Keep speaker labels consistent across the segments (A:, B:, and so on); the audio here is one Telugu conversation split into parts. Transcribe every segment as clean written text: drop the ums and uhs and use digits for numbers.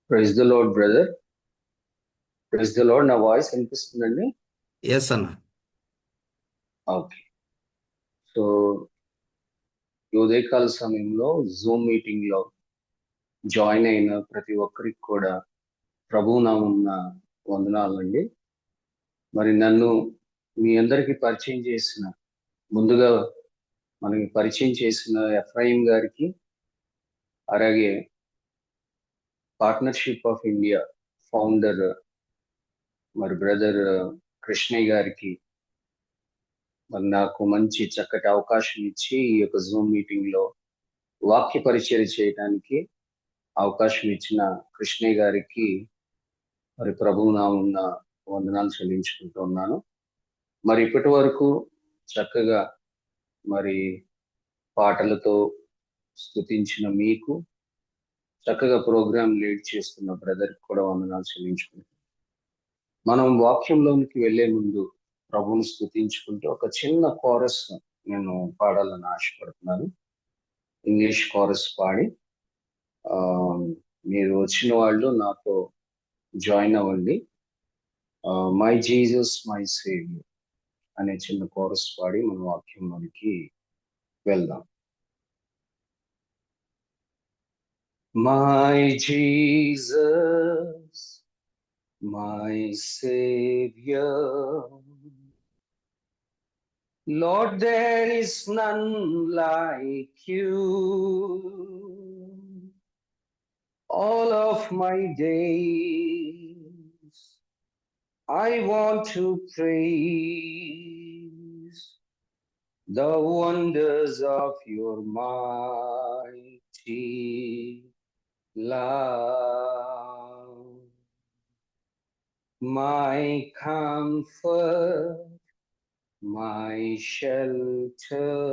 A: Praise the lord brother. Praise the lord. నా వాయిస్ వినిపిస్తుందండి?
B: ఎస్ అన్న.
A: ఓకే. సో ఈ ఉదయకాల సమయంలో జూమ్ మీటింగ్ లో జాయిన్ అయిన ప్రతి ఒక్కరికి కూడా ప్రభువు నామమున వందనాలండి. మరి నన్ను మీ అందరికీ పరిచయం చేసిన, ముందుగా మనకి పరిచయం చేసిన ఎఫ్ఐఎం గారికి, అలాగే పార్ట్నర్షిప్ ఆఫ్ ఇండియా ఫౌండర్ మరి బ్రదర్ కృష్ణయ్య గారికి మరి నాకు మంచి చక్కటి అవకాశం ఇచ్చి ఈ యొక్క జూమ్ మీటింగ్ లో వాక్య పరిచయం చేయడానికి అవకాశం ఇచ్చిన కృష్ణయ్య గారికి మరి ప్రభువు నామమున వందనాలు చెల్లించుకుంటూ ఉన్నాను. మరి ఇప్పటి వరకు చక్కగా మరి పాటలతో స్తుతించిన మీకు, చక్కగా ప్రోగ్రామ్ లీడ్ చేస్తున్న బ్రదర్కి కూడా వందనాలు చెల్లించుకుంటాం. మనం వాక్యంలోనికి వెళ్లే ముందు ప్రభువుని స్తుతించుకుంటూ ఒక చిన్న కోరస్ నేను పాడాలని ఆశపడుతున్నాను. ఇంగ్లీష్ కోరస్ పాడి మీరు వచ్చిన వాళ్ళు నాతో జాయిన్ అవ్వండి. మై జీసస్ మై సేవియర్ అనే చిన్న కోరస్ పాడి మన వాక్యంలోనికి వెళ్దాం. My Jesus my saviour, Lord, there is none like you. All of my days I want to praise the wonders of your mighty love. My comfort, my shelter,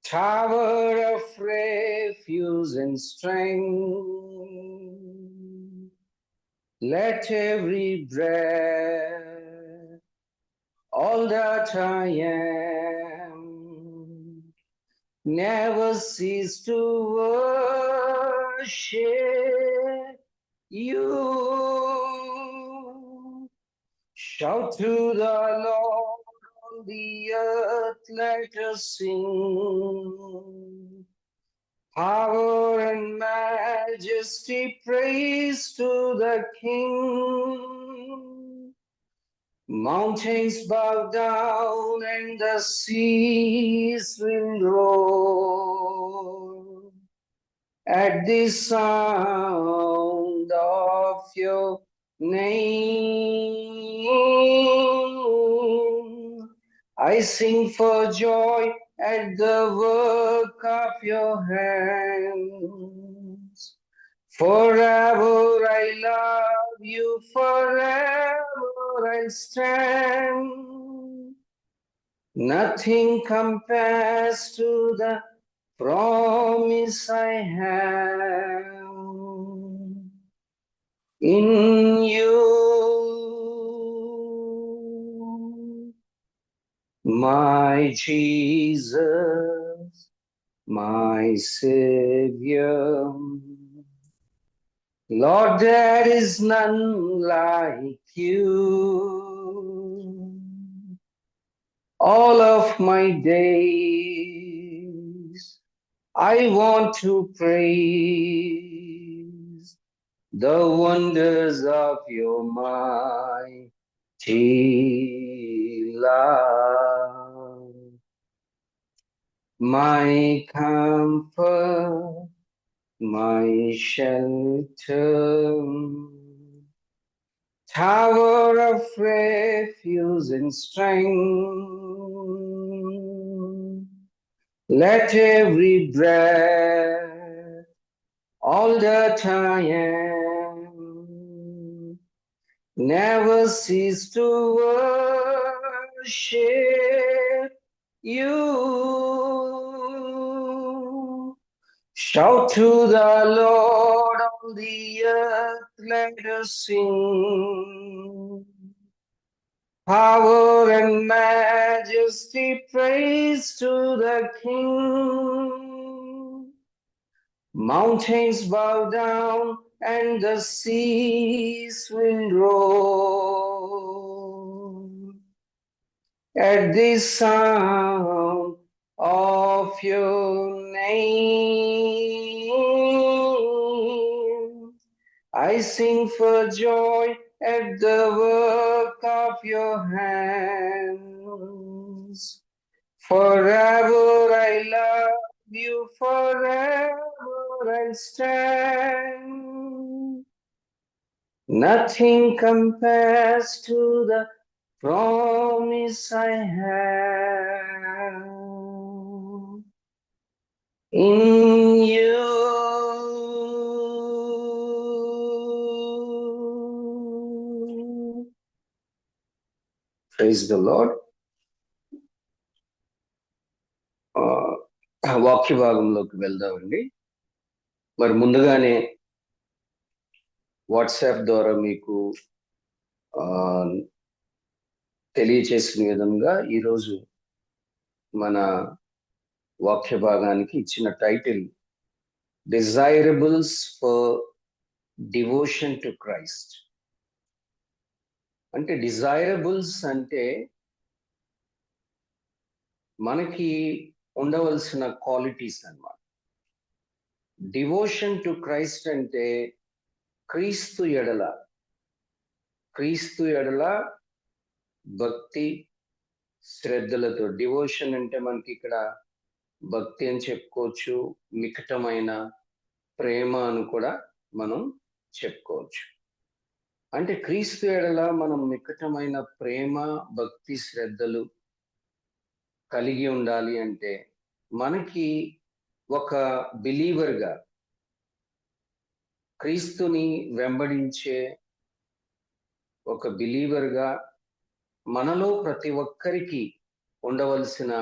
A: tower of refuge and strength, let every breath, all that I am, never cease to worship you. Shout to the Lord on the earth, let us sing. Power and majesty, praise to the King. Mountains bow down and the seas will roar at the sound of your name. I sing for joy at the work of your hands. Forever I love you, forever I'll stand. Nothing compares to the promise I have in you. My Jesus, my Savior, Lord, there is none like you. All of my days I want to praise the wonders of your mighty love. My comfort, my shelter, tower of refuge and strength, let every breath, all that I am, never cease to worship you. Shout to the Lord on the earth, let us sing. Power and majesty, praise to the King. Mountains bow down and the seas will roar at the sound of your name. I sing for joy at the work of your hands. Forever I love you, forever I'll stand. Nothing compares to the promise I have in you. Praise the Lord. వాక్య భాగంలోకి వెళ్దామండి. మరి ముందుగానే వాట్సాప్ ద్వారా మీకు తెలియచేసిన విధంగా ఈరోజు మన వాక్య భాగానికి ఇచ్చిన title desirables for devotion to Christ. అంటే డిజైరబుల్స్ అంటే మనకి ఉండవలసిన క్వాలిటీస్ అన్నమాట. డివోషన్ టు క్రైస్ట్ అంటే క్రీస్తు ఎడల భక్తి శ్రద్ధలతో. డివోషన్ అంటే మనకి ఇక్కడ భక్తి అని చెప్పుకోవచ్చు, మికటమైన ప్రేమ అని కూడా మనం చెప్పుకోవచ్చు. అంటే క్రీస్తు ఎడల మనం మికటమైన ప్రేమ, భక్తి, శ్రద్ధలు కలిగి ఉండాలి అంటే మనకి ఒక బిలీవర్గా, క్రీస్తుని వెంబడించే ఒక బిలీవర్గా మనలో ప్రతి ఒక్కరికి ఉండవలసిన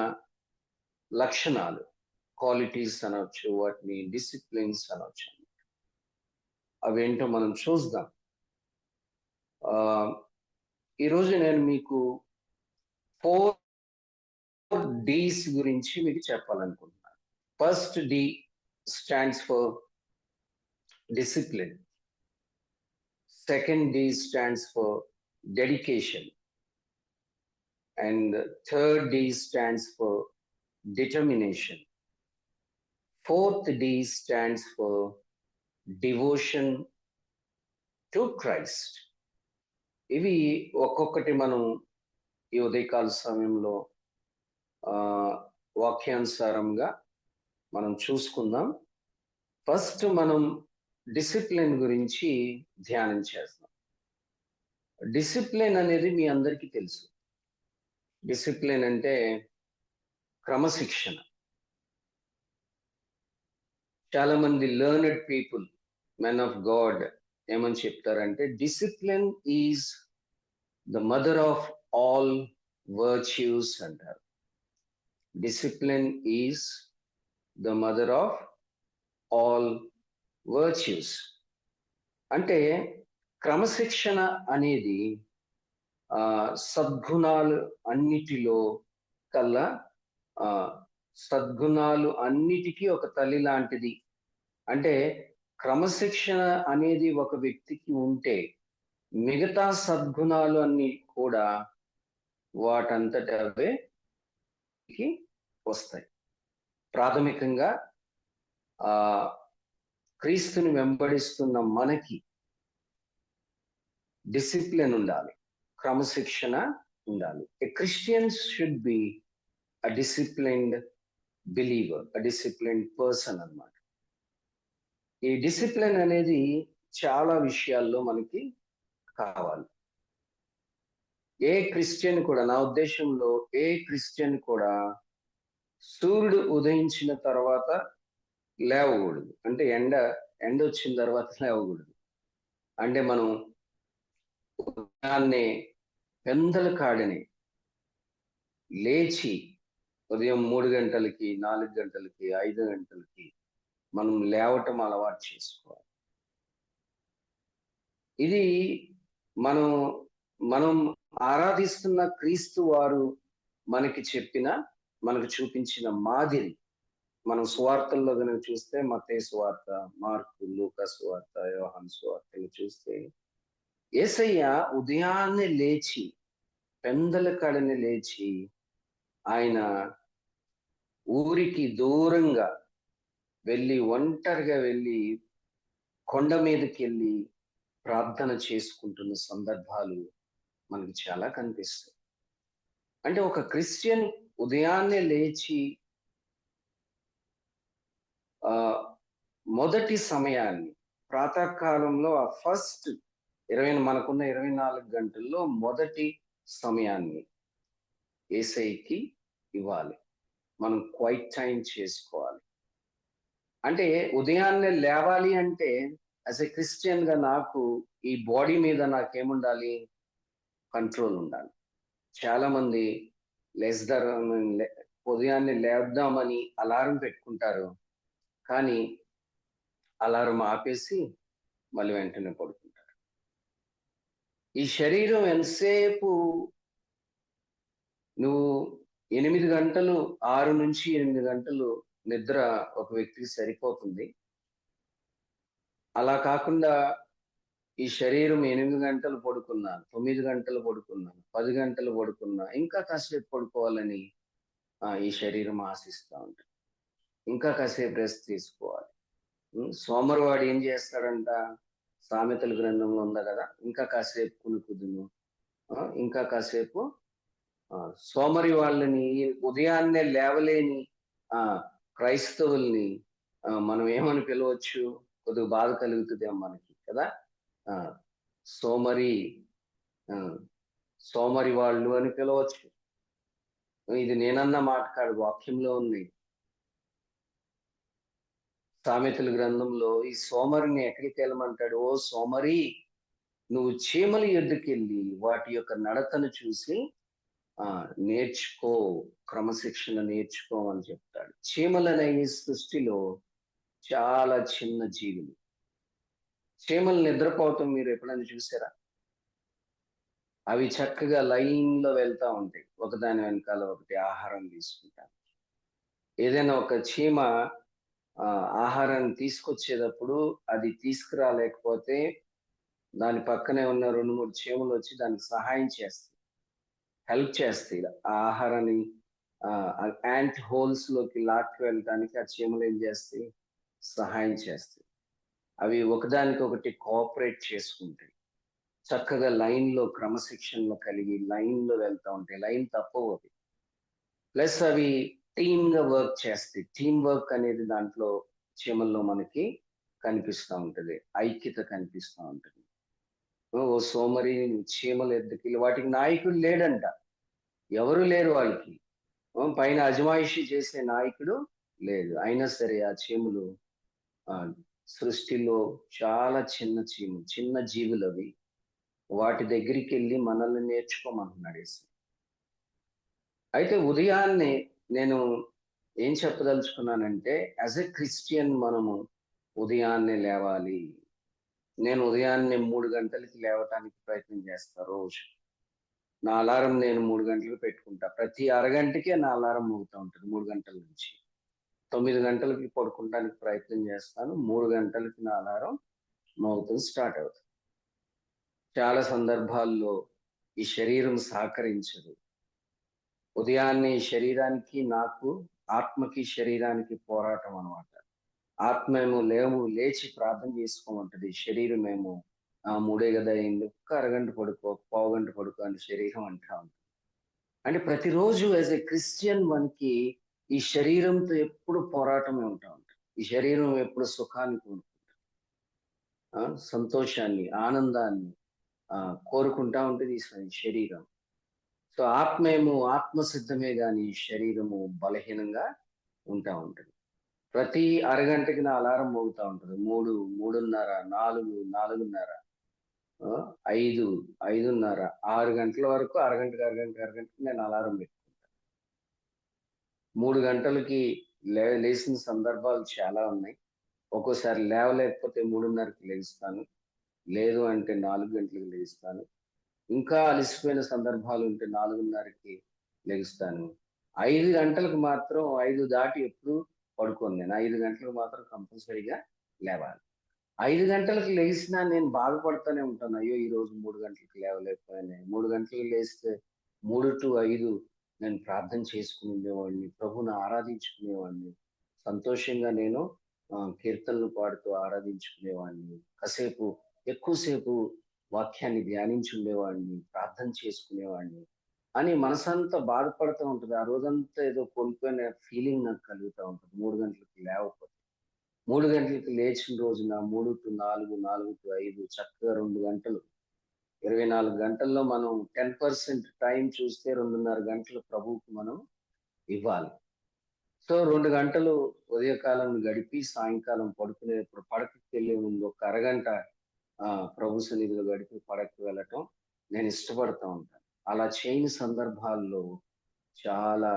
A: లక్షణాలు, క్వాలిటీస్ అనవచ్చు, వాటిని డిసిప్లిన్స్ అనవచ్చు. అవేంటో మనం చూద్దాం. ఈరోజు నేను మీకు 4 D's గురించి మీకు చెప్పాలనుకుంటున్నాను. First D stands for discipline. Second D stands for dedication. And third D stands for determination. Fourth D stands for devotion to Christ. ఇవి ఒక్కొక్కటి మనం ఈ ఉదయకాల సమయంలో వాక్యానుసారంగా మనం చూసుకుందాం. ఫస్ట్ మనం డిసిప్లిన్ గురించి ధ్యానం చేస్తాం. డిసిప్లిన్ అనేది మీ అందరికీ తెలుసు. డిసిప్లిన్ అంటే క్రమశిక్షణ. చాలా మంది learned people, men of God ఏమని చెప్తారంటే discipline is the mother of all virtues అంటారు. Discipline is the mother of all virtues. అంటే క్రమశిక్షణ అనేది సద్గుణాలు అన్నిటిలో కల్లా, సద్గుణాలు అన్నిటికీ ఒక తల్లి లాంటిది. అంటే క్రమశిక్షణ అనేది ఒక వ్యక్తికి ఉంటే మిగతా సద్గుణాలు అన్ని కూడా వాటంతట అవే వస్తాయి. ప్రాథమికంగా క్రీస్తుని వెంబడిస్తున్న మనకి డిసిప్లిన్ ఉండాలి, క్రమశిక్షణ ఉండాలి. A Christians should be a disciplined believer, a disciplined person అన్నమాట. ఈ డిసిప్లిన్ అనేది చాలా విషయాల్లో మనకి కావాలి. ఏ క్రిస్టియన్ కూడా, నా ఉద్దేశంలో ఏ క్రిస్టియన్ కూడా సూర్యుడు ఉదయించిన తర్వాత లేవకూడదు. అంటే ఎండ వచ్చిన తర్వాత లేవకూడదు. అంటే మనం ఉదయాన్నే పెందల కాడని లేచి ఉదయం 3 గంటలకి, 4 గంటలకి, 5 గంటలకి మనం లేవటం అలవాటు చేసుకోవాలి. ఇది మనం ఆరాధిస్తున్న క్రీస్తు వారు మనకి చూపించిన మాదిరి. మనం సువార్తల్లో కనుక చూస్తే మత్తయి సువార్త, మార్కు, లూకా సువార్త, యోహాను సువార్తలు చూస్తే యేసయ్య ఉదయాన్నే లేచి పెందల కడని లేచి ఆయన ఊరికి దూరంగా ఒంటరిగా వెళ్ళి కొండ మీదకి వెళ్ళి ప్రార్థన చేసుకుంటున్న సందర్భాలు మనకి చాలా కనిపిస్తాయి. అంటే ఒక క్రిస్టియన్ ఉదయాన్నే లేచి ఆ మొదటి సమయాన్ని ప్రాతకాలంలో ఆ ఫస్ట్ మనకున్న 24 గంటల్లో మొదటి సమయాన్ని యేసయ్యకి ఇవ్వాలి. మనం క్వైట్ టైం చేసుకోవాలి. అంటే ఉదయాన్నే లేవాలి అంటే యాజ్ ఎ క్రిస్టియన్ గా నాకు ఈ బాడీ మీద నాకేముండాలి? కంట్రోల్ ఉండాలి. చాలా మంది లేస్తారు, ఉదయాన్నే లేద్దామని అలారం పెట్టుకుంటారు. కానీ అలారం ఆపేసి మళ్ళీ వెంటనే పడుకుంటారు. ఈ శరీరం ఎంతసేపు నువ్వు 8 గంటలు 6-8 గంటలు నిద్ర ఒక వ్యక్తికి సరిపోతుంది. అలా కాకుండా ఈ శరీరం 8 గంటలు పడుకున్నా, 9 గంటలు పడుకున్నా, 10 గంటలు పడుకున్నా, ఇంకా కాసేపు పడుకోవాలని ఈ శరీరం ఆశిస్తా ఉంటుంది. ఇంకా కాసేపు రెస్ట్ తీసుకోవాలి. సోమరివాడు ఏం చేస్తాడంట? సామెతల గ్రంథంలో ఉంది కదా, ఇంకా కాసేపు కునుకుదును, ఇంకా కాసేపు సోమరి వాళ్ళని, ఉదయాన్నే లేవలేని క్రైస్తవుల్ని మనం ఏమని పిలవచ్చు? కొద్దిగా బాధ కలుగుతుందేమో మనకి కదా. సోమరి సోమరి వాళ్ళు అని పిలవచ్చు. ఇది నేనన్న మాట కాదు, వాక్యంలో ఉంది. సామెతల గ్రంథంలో ఈ సోమరిని ఎక్కడికి వెళ్ళమంటాడు? ఓ సోమరి, నువ్వు చీమల ఎద్దుకెళ్ళి వాటి యొక్క నడతను చూసి నేర్చుకో, క్రమశిక్షణ నేర్చుకో అని చెప్తాడు. చీమలు అనే ఈ సృష్టిలో చాలా చిన్న జీవులు. చీమలు నిద్రపోవటం మీరు ఎప్పుడైనా చూసారా? అవి చక్కగా లైన్ లో వెళ్తా ఉంటాయి, ఒకదాని వెనకాల ఒకటి ఆహారం తీసుకుంటాను. ఏదైనా ఒక చీమ ఆహారాన్ని తీసుకొచ్చేటప్పుడు అది తీసుకురాలేకపోతే దాని పక్కనే ఉన్న 2-3 చీమలు వచ్చి దానికి సహాయం చేస్తాయి, హెల్ప్ చేస్తాయి. ఆ ఆహారాన్ని యాంట్ హోల్స్ లోకి లాక్కి వెళ్ళడానికి ఆ చీమలు ఏం చేస్తాయి? సహాయం చేస్తాయి. అవి ఒకదానికొకటి కోఆపరేట్ చేసుకుంటాయి. చక్కగా లైన్ లో క్రమశిక్షణలో కలిగి లైన్ లో వెళ్తా ఉంటాయి. లైన్ తప్పవు అవి. ప్లస్ అవి టీమ్ గా వర్క్ చేస్తాయి. టీమ్ వర్క్ అనేది దాంట్లో చీమల్లో మనకి కనిపిస్తూ ఉంటది, ఐక్యత కనిపిస్తూ ఉంటది. ఓ సోమరి, చీమలు ఎద్దుకి వాటికి నాయకుడు లేడంట, ఎవరు లేరు వాళ్ళకి. పైన అజమాయిషి చేసే నాయకుడు లేదు. అయినా సరే ఆ చీమలు సృష్టిలో చాలా చిన్న జీవులు అవి. వాటి దగ్గరికి వెళ్ళి మనల్ని నేర్చుకోమంటున్నాడు యేసు. అయితే ఉదయాన్నే నేను ఏం చెప్పదలుచుకున్నానంటే, యాజ్ ఎ క్రిస్టియన్ మనము ఉదయాన్నే లేవాలి. నేను ఉదయాన్నే 3 గంటలకి లేవటానికి ప్రయత్నం చేస్తా రోజు. నా అలారం నేను 3 గంటలకు పెట్టుకుంటా. ప్రతి అరగంటకే నా అలారం మోగుతూ ఉంటుంది 3 గంటల నుంచి. 9 గంటలకి పడుకోవడానికి ప్రయత్నం చేస్తాను. 3 గంటలకి నా అలారం మోగుతుంది, స్టార్ట్ అవుతుంది. చాలా సందర్భాల్లో ఈ శరీరం సహకరించదు. ఉదయాన్నే శరీరానికి, నాకు, ఆత్మకి, శరీరానికి పోరాటం అనమాట. ఆత్మ ఏమో లేచి ప్రార్థన చేసుకోమంటది. శరీరం ఏమో 3 కదా అయింది, ఒక్క అరగంట పడుకో, పావుగంట పడుకో అని శరీరం అంటా ఉంటుంది. అంటే ప్రతిరోజు యాజ్ ఎ క్రిస్టియన్ మనకి ఈ శరీరంతో ఎప్పుడు పోరాటమే ఉంటా ఉంటుంది. ఈ శరీరం ఎప్పుడు సుఖాన్ని కోరుకుంటుంది, సంతోషాన్ని, ఆనందాన్ని కోరుకుంటా ఉంటుంది ఈ శరీరం. సో ఆత్మేమో ఆత్మసిద్ధమే గాని శరీరము బలహీనంగా ఉంటా ఉంటుంది. ప్రతి అరగంటకి నా అలారం మోగుతా ఉంటుంది. 3, 3:30, 4, 4:30, 5, 5:30, 6 గంటల వరకు అరగంటకి నేను అలారం పెట్టుకుంటాను. 3 గంటలకి లేచిన సందర్భాలు చాలా ఉన్నాయి. ఒక్కోసారి లేవలేకపోతే 3:30కి లేస్తాను, లేదు అంటే 4 గంటలకు లేస్తాను. ఇంకా అలసిపోయిన సందర్భాలు ఉంటే 4:30కి లెగుస్తాను. 5 గంటలకు మాత్రం 5 దాటి ఎప్పుడు పడుకోను. నేను 5 గంటలకు మాత్రం కంపల్సరీగా లేవాలి. 5 గంటలకు లేసినా నేను బాధపడుతూనే ఉంటాను. అయ్యో! ఈరోజు 3 గంటలకు లేవలేకపోయానే. 3 గంటలకు లేస్తే 3-5 నేను ప్రార్థన చేసుకుని ఉండేవాడిని. ప్రభువుని ఆరాధించుకునేవాడిని. సంతోషంగా నేను కీర్తనలు పాడుతూ ఆరాధించుకునేవాడిని. ఎక్కువసేపు వాక్యాన్ని ధ్యానించి ఉండేవాడిని. ప్రార్థన చేసుకునేవాడిని. అని మనసంతా బాధపడుతూ ఉంటది. ఆ రోజంతా ఏదో కోల్పోయిన ఫీలింగ్ నాకు కలుగుతా ఉంటది. 3 గంటలకు లేవకపోతే. 3 గంటలకు లేచిన రోజున 3-4, 4-5 చక్కగా 2 గంటలు 24 గంటల్లో మనం 10% టైం చూస్తే 2:30 గంటలు ప్రభువుకి మనం ఇవ్వాలి. సో 2 గంటలు ఉదయకాలం గడిపి సాయంకాలం పడుకునేటప్పుడు పడకకి వెళ్ళే ముందు ఒక అరగంట ప్రభు సన్నిధిలో గడిపి పడకకి వెళ్ళటం నేను ఇష్టపడతా ఉంటాను. అలా చేయని సందర్భాల్లో చాలా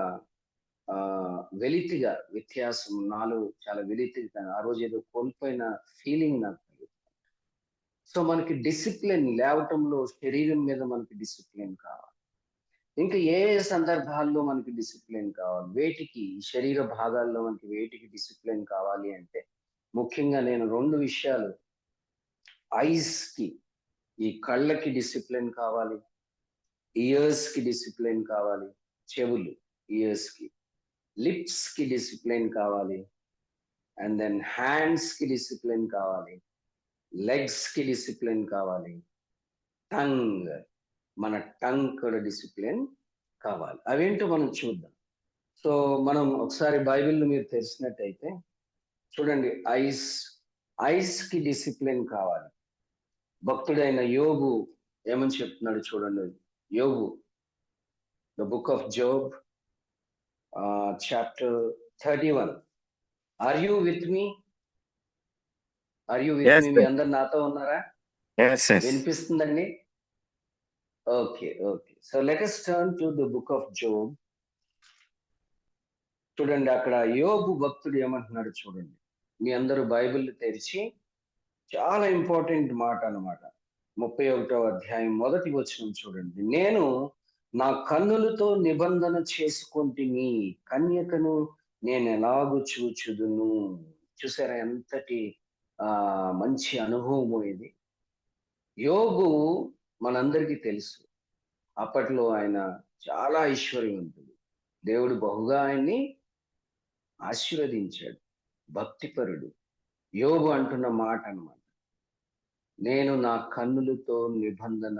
A: వ్యత్యాసం నాలో చాలా వెలితిగా ఆ రోజు ఏదో కోల్పోయిన ఫీలింగ్ నాకు కలిగింది. సో మనకి డిసిప్లిన్ లేవటంలో శరీరం మీద మనకి డిసిప్లిన్ కావాలి. ఇంకా ఏ సందర్భాల్లో మనకి డిసిప్లిన్ కావాలి? వేటికి శరీర భాగాల్లో మనకి వేటికి డిసిప్లిన్ కావాలి అంటే ముఖ్యంగా నేను 2 విషయాలు ఐస్‌కి ఈ కళ్ళకి డిసిప్లిన్ కావాలి. ఇయర్స్‌కి డిసిప్లిన్ కావాలి. చెవులు ఇయర్స్‌కి. లిప్స్‌కి డిసిప్లిన్ కావాలి. అండ్ దెన్ హ్యాండ్స్‌కి డిసిప్లిన్ కావాలి. లెగ్స్‌కి డిసిప్లిన్ కావాలి. టంగ్ మన టంగ్ కూడా డిసిప్లిన్ కావాలి. అవేంటో మనం చూద్దాం. సో మనం ఒకసారి బైబిల్‌ని మీరు తెరిచినట్టయితే చూడండి ఐస్‌కి డిసిప్లిన్ కావాలి. భక్తుడైన యోబు ఏమని చెప్తున్నాడు చూడండి. యోబు the book of Job chapter 31. Are you with me? మీ అందరు నాతో ఉన్నారా? వినిపిస్తుందండి? Okay. So let us turn to the book of Job. చూడండి అక్కడ యోబు భక్తుడు ఏమంటున్నాడు చూడండి. మీ అందరూ బైబిల్ తెరిచి చాలా ఇంపార్టెంట్ మాట అన్నమాట. 31వ అధ్యాయం మొదటి వచనం చూడండి. నేను నా కన్నులతో నిబంధన చేసుకొంటిని, కన్యకను నేను ఎలాగూ చూచుదును. చూసారా ఎంతటి మంచి అనుభవము ఇది. యోబు మనందరికీ తెలుసు. అప్పట్లో ఆయన చాలా ఐశ్వర్యవంతుడు. దేవుడు బహుగా ఆయన్ని ఆశీర్వదించాడు. భక్తిపరుడు. యోబు అంటున్న మాట అన్నమాట. నేను నా కన్నులతో నిబంధన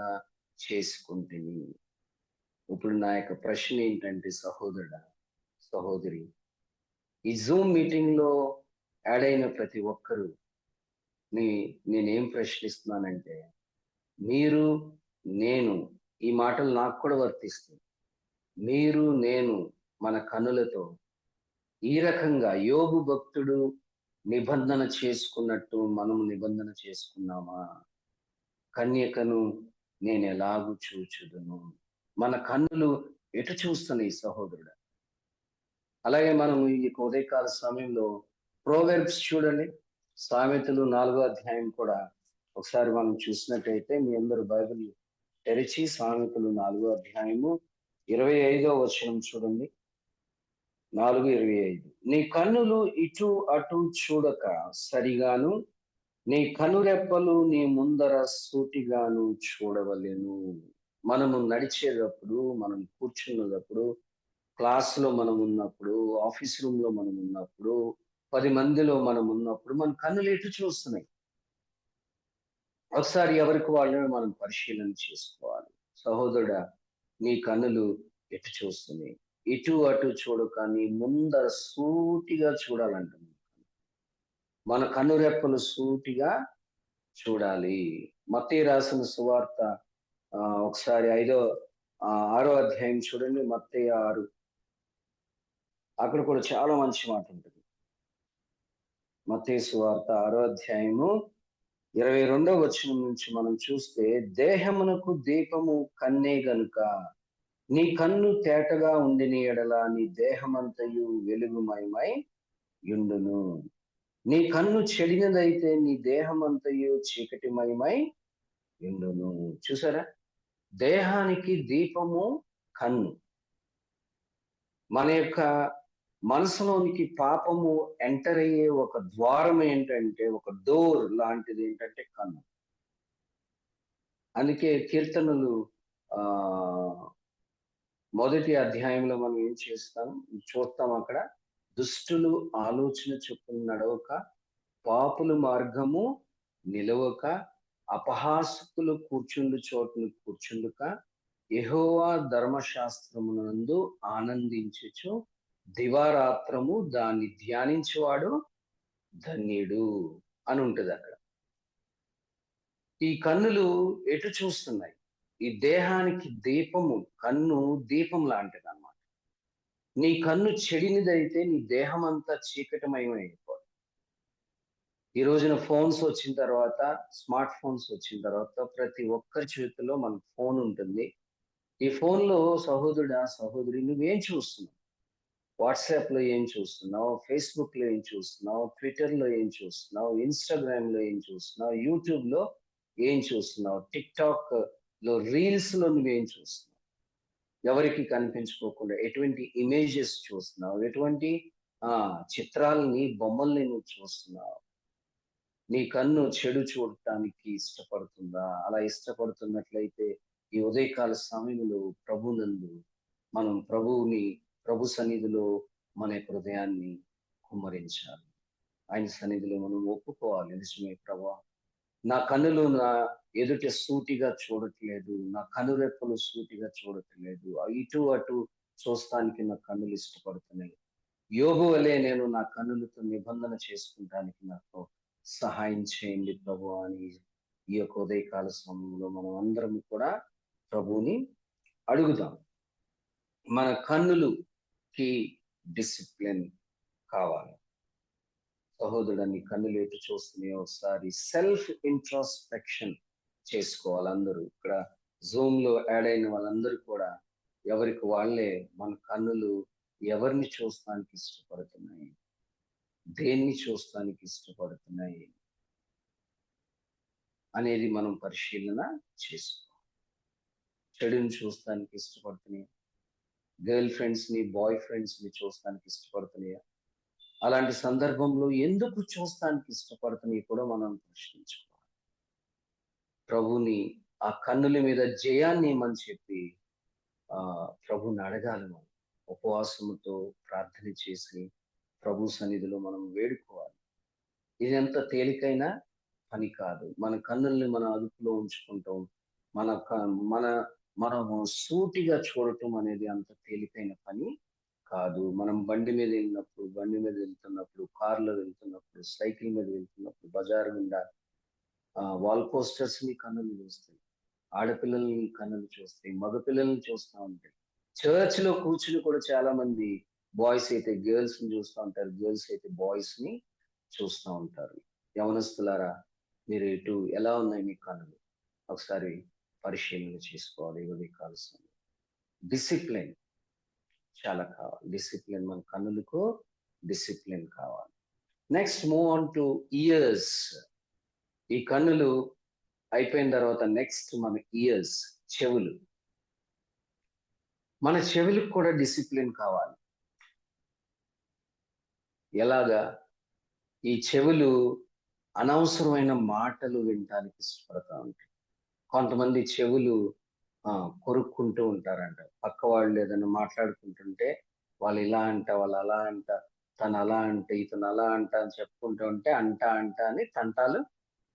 A: చేసుకుంటుని. ఇప్పుడు నా యొక్క ప్రశ్న ఏంటంటే సహోదరుడా, సహోదరి, ఈ జూమ్ మీటింగ్ లో యాడ్ అయిన ప్రతి ఒక్కరూ నేనేం ప్రశ్నిస్తున్నానంటే మీరు నేను ఈ మాటలు నాకు కూడా వర్తిస్తుంది. మీరు నేను మన కన్నులతో ఈ రకంగా యోబు భక్తుడు నిబంధన చేసుకున్నట్టు మనం నిబంధన చేసుకున్నామా? కన్యకను నేను ఎలాగూ చూచుదును. మన కన్నులు ఎటు చూస్తున్నాయి సహోదరుడు? అలాగే మనం ఈ ఉదయకాల సమయంలో ప్రోవెర్బ్స్ చూడండి. సామెతలు 4వ అధ్యాయం కూడా ఒకసారి మనం చూసినట్టయితే మీ అందరూ బైబిల్ తెరిచి సామెతలు 4వ అధ్యాయము 25వ వచనం చూడండి. 4:25. నీ కన్నులు ఇటు అటు చూడక సరిగాను, నీ కనురెప్పలు నీ ముందర సూటిగాను చూడవలెను. మనము నడిచేటప్పుడు, మనం కూర్చున్నప్పుడు, క్లాస్లో మనం ఉన్నప్పుడు, ఆఫీస్ రూమ్ లో మనం ఉన్నప్పుడు, 10 మందిలో మనం ఉన్నప్పుడు మన కన్నులు ఎటు చూస్తున్నాయి? ఒకసారి ఎవరికి వాళ్ళని మనం పరిశీలన చేసుకోవాలి. సహోదరుడా, నీ కన్నులు ఎటు చూస్తున్నాయి? ఇటు అటు చూడక నీ ముందర సూటిగా చూడాలంట. మన కన్నురెప్పలు సూటిగా చూడాలి. మత్తయి రాసిన సువార్త ఒకసారి 6వ అధ్యాయం చూడండి. మత్తయి 6. అక్కడ కూడా చాలా మంచి మాట ఉంటుంది. మత్తయి సువార్త 6వ అధ్యాయము 22వ వచనం నుంచి మనం చూస్తే, దేహమునకు దీపము కన్నే గనుక నీ కన్ను తేటగా ఉండిన ఎడల నీ దేహమంతయు వెలుగుమయమై యుండును. నీ కన్ను చెడినదైతే నీ దేహమంతయు చీకటిమయమై యుండును. చూసారా? దేహానికి దీపము కన్ను. మన యొక్క మనసులోనికి పాపము ఎంటర్ అయ్యే ఒక ద్వారం ఏంటంటే, ఒక డోర్ లాంటిది ఏంటంటే కన్ను. అందుకే కీర్తనలు మొదటి అధ్యాయంలో మనం ఏం చూస్తాం అక్కడ, దుష్టులు ఆలోచన చొప్పున నడవక, పాపుల మార్గము నిలవక, అపహాసకులు కూర్చుండు చోటును కూర్చుండుక, యెహోవా ధర్మశాస్త్రమునందు ఆనందించుచు దివారాత్రము దాన్ని ధ్యానించువాడు ధన్యుడు అని ఉంటది అక్కడ. ఈ కన్నులు ఎటు చూస్తున్నాయి? ఈ దేహానికి దీపము, కన్ను దీపం లాంటిది అన్నమాట. నీ కన్ను చెడినదైతే నీ దేహం అంతా చీకటిమయమైపోతుంది. ఈ రోజున ఫోన్స్ వచ్చిన తర్వాత, స్మార్ట్ ఫోన్స్ వచ్చిన తర్వాత ప్రతి ఒక్కరి చేతిలో మనకు ఫోన్ ఉంటుంది. ఈ ఫోన్‌లో సహోదరుడా, సహోదరి నువ్వేం చూస్తున్నావు? వాట్సాప్‌లో ఏం చూస్తున్నావు? ఫేస్‌బుక్‌లో ఏం చూస్తున్నావు? ట్విట్టర్‌లో ఏం చూస్తున్నావు? ఇన్‌స్టాగ్రామ్‌లో ఏం చూస్తున్నావు? యూట్యూబ్‌లో ఏం చూస్తున్నావు? టిక్‌టాక్‌లో రీల్స్‌లో నువ్వేం చూస్తున్నావు? ఎవరికీ కనిపించుకోకుండా ఎటువంటి ఇమేజెస్ చూస్తున్నావు? ఎటువంటి చిత్రాల్ని, బొమ్మల్ని నువ్వు చూస్తున్నావు? నీ కన్ను చెడు చూడటానికి ఇష్టపడుతుందా? అలా ఇష్టపడుతున్నట్లయితే ఈ ఉదయకాల సమయంలో ప్రభునందు మనం ప్రభు సన్నిధిలో మన హృదయాన్ని కుమ్మరించాలి. ఆయన సన్నిధిలో మనం ఒప్పుకోవాలి. నిజమే ప్రభా, నా కన్నులు నా ఎదుట సూటిగా చూడట్లేదు. నా కనురెప్పలు సూటిగా చూడట్లేదు. ఇటు అటు చూస్తానికి నా కన్నులు ఇష్టపడుతున్నాయి. యోబు వలె నేను నా కన్నులతో నిబంధన చేసుకుంటానికి నాకు సహాయం చేయండి ప్రభు అని ఈ యొక్క ఉదయకాల సమయంలో మనం అందరం కూడా ప్రభువుని అడుగుదాం. మన కన్నులుకి డిసిప్లిన్ కావాలి. సహోదరుడు నీ కన్నులు ఎటు చూస్తున్నాయో ఒకసారి సెల్ఫ్ ఇంట్రాస్పెక్షన్ చేసుకోవాలి అందరూ. ఇక్కడ జూమ్ లో యాడ్ అయిన వాళ్ళందరూ కూడా ఎవరికి వాళ్ళే మన కన్నులు ఎవరిని చూస్తానికి ఇష్టపడుతున్నాయి, దేన్ని చూస్తానికి ఇష్టపడుతున్నాయి అనేది మనం పరిశీలన చేసుకోవాలి. చెడుని చూస్తానికి ఇష్టపడుతున్నాయి, గర్ల్ ఫ్రెండ్స్ ని, బాయ్ ఫ్రెండ్స్ ని చూస్తానికి ఇష్టపడుతున్నాయా? అలాంటి సందర్భంలో ఎందుకు చూస్తానికి ఇష్టపడుతున్నాయి కూడా మనం ప్రశ్నించుకోవాలి. ప్రభుని ఆ కన్నుల మీద జయాన్ని ఇమ్మని చెప్పి ప్రభుని అడగాలి. మనం ఉపవాసముతో ప్రార్థన చేసి ప్రభు సన్నిధిలో మనం వేడుకోవాలి. ఇది ఎంత తేలికైన పని కాదు. మన కన్నుల్ని మన అదుపులో ఉంచుకుంటాం. మన మన మనము సూటిగా చూడటం అనేది అంత తేలికైన పని కాదు. మనం బండి మీద వెళ్తున్నప్పుడు, కారులో వెళ్తున్నప్పుడు, సైకిల్ మీద వెళ్తున్నప్పుడు, బజార్ గుండా వాల్ పోస్టర్స్ ని కన్నులు చూస్తాయి. ఆడపిల్లల్ని కన్నులు చూస్తాయి, మగ పిల్లల్ని చూస్తూ ఉంటాయి. చర్చ్ లో కూర్చుని కూడా చాలా మంది బాయ్స్ అయితే గర్ల్స్ ని చూస్తూ ఉంటారు, గర్ల్స్ అయితే బాయ్స్ ని చూస్తూ ఉంటారు. యవనస్తులారా, మీరు ఇటు ఎలా ఉన్నాయి మీ కన్నులు? ఒకసారి పరిశీలన చేసుకోవాలి. ఇవన్నీ కావాల్సిన డిసిప్లిన్ చాలా కావాలి. డిసిప్లిన్ మన కన్నులకు డిసిప్లిన్ కావాలి. Next move on two years. ఈ కన్నులు అయిపోయిన తర్వాత నెక్స్ట్ మన ఇయర్స్, చెవులు. మన చెవులకు కూడా డిసిప్లిన్ కావాలి. ఎలాగా? ఈ చెవులు అనవసరమైన మాటలు వినటానికి ఇష్టపడతా ఉంటాయి. కొంతమంది చెవులు కొరుక్కుంటూ ఉంటారంట. పక్క వాళ్ళు ఏదైనా మాట్లాడుకుంటుంటే వాళ్ళు ఇలా అంట, వాళ్ళు అలా అంట, తను అలా అంటే, ఇతను అలా అంట అని చెప్పుకుంటూ ఉంటే అంట అని తంటాలు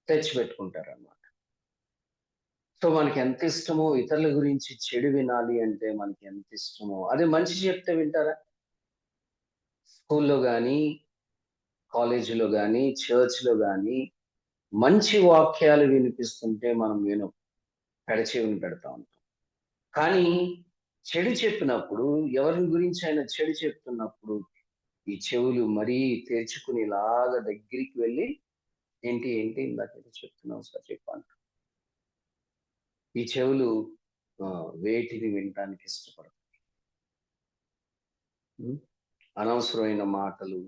A: తెచ్చిపెట్టుకుంటారు అన్నమాట. సో మనకి ఎంత ఇష్టమో ఇతరుల గురించి చెడు వినాలి అంటే మనకి ఎంత ఇష్టమో, అదే మంచి చెప్తే వింటారా? స్కూల్లో కానీ, కాలేజీలో కానీ, చర్చ్లో కానీ మంచి వాక్యాలు వినిపిస్తుంటే మనం పెడచెవిని పెడతా ఉంటాం. కానీ చెడు చెప్పినప్పుడు, ఎవరి గురించి అయినా చెడు చెప్తున్నప్పుడు ఈ చెవులు మరీ తెరుచుకుని ఇలాగా దగ్గరికి వెళ్ళి ఏంటి ఏంటి ఇందాక చెప్తున్నావు సార్ చెప్పాను. ఈ చెవులు వేటిని వినటానికి ఇష్టపడతాయి. అనవసరమైన మాటలు,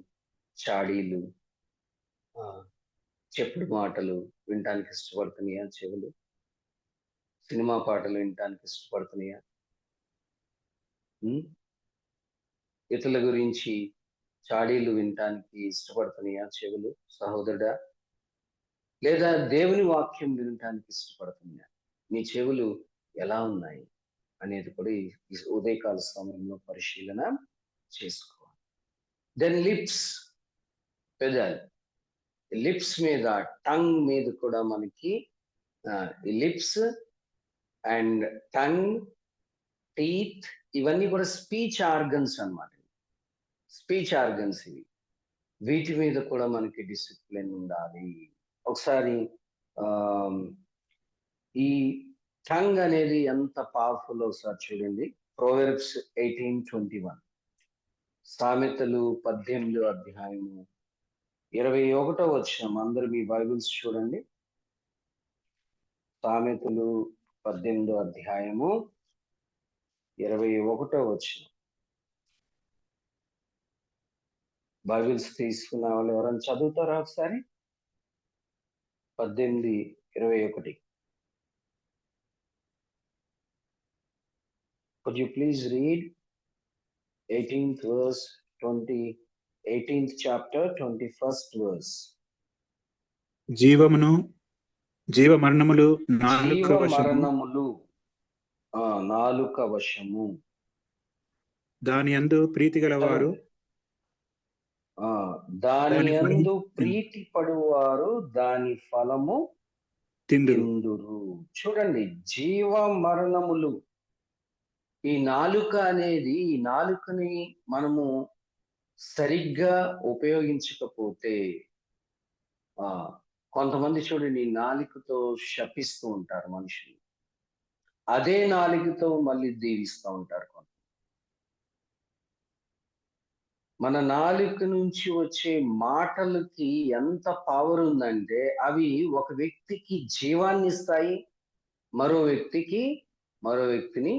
A: చాడీలు, చెప్పుడు మాటలు వినటానికి ఇష్టపడుతున్నాయా చెవులు? సినిమా పాటలు వినటానికి ఇష్టపడుతున్నాయా? ఇతరుల గురించి చాడీలు వినటానికి ఇష్టపడుతున్నాయా చెవులు సహోదరుడా? లేదా దేవుని వాక్యం వినటానికి ఇష్టపడుతున్నాయా? నీ చెవులు ఎలా ఉన్నాయి అనేది కూడా ఈ ఉదయకాల సమయంలో పరిశీలన చేసుకోవాలి. దెన్ లిప్స్, పెదాలు. లిప్స్ మీద, టంగ్ మీద కూడా మనకి లిప్స్ అండ్ టంగ్, టీత్, ఇవన్నీ కూడా స్పీచ్ ఆర్గన్స్ అన్నమాట. స్పీచ్ ఆర్గన్స్ ఇవి. వీటి మీద కూడా మనకి డిసిప్లిన్ ఉండాలి. ఒకసారి ఈ టంగ్ అనేది ఎంత పవర్ఫుల్ ఒకసారి చూడండి. ప్రోవెర్బ్స్ 18:21, సామెతలు 18 అధ్యాయము 21 వచనం. అందరూ మీ బైబిల్స్ చూడండి. సామెతలు 18 అధ్యాయము 21 వచనం. బైబిల్స్ తీసుకున్న వాళ్ళు ఎవరైనా చదువుతారా ఒకసారి? 18:21. Could you please read 18th verse, 18th chapter, 21st verse.
B: జీవ మరణములు
A: నాలుక వశము.
B: దాని యందు ప్రీతి గలవారు,
A: దాని యందు ప్రీతి పడువారు దాని ఫలము తిందురు. చూడండి, జీవ మరణములు. ఈ నాలుక అనేది, ఈ నాలుకని మనము సరిగ్గా ఉపయోగించకపోతే, కొంతమంది చూడండి నాలుకతో శపిస్తూ ఉంటారు మనుషులు, అదే నాలుకతో మళ్ళీ దీవిస్తూ ఉంటారు. మన నాలుక నుంచి వచ్చే మాటలకి ఎంత పవర్ ఉందంటే అవి ఒక వ్యక్తికి జీవాన్ని ఇస్తాయి, మరో వ్యక్తిని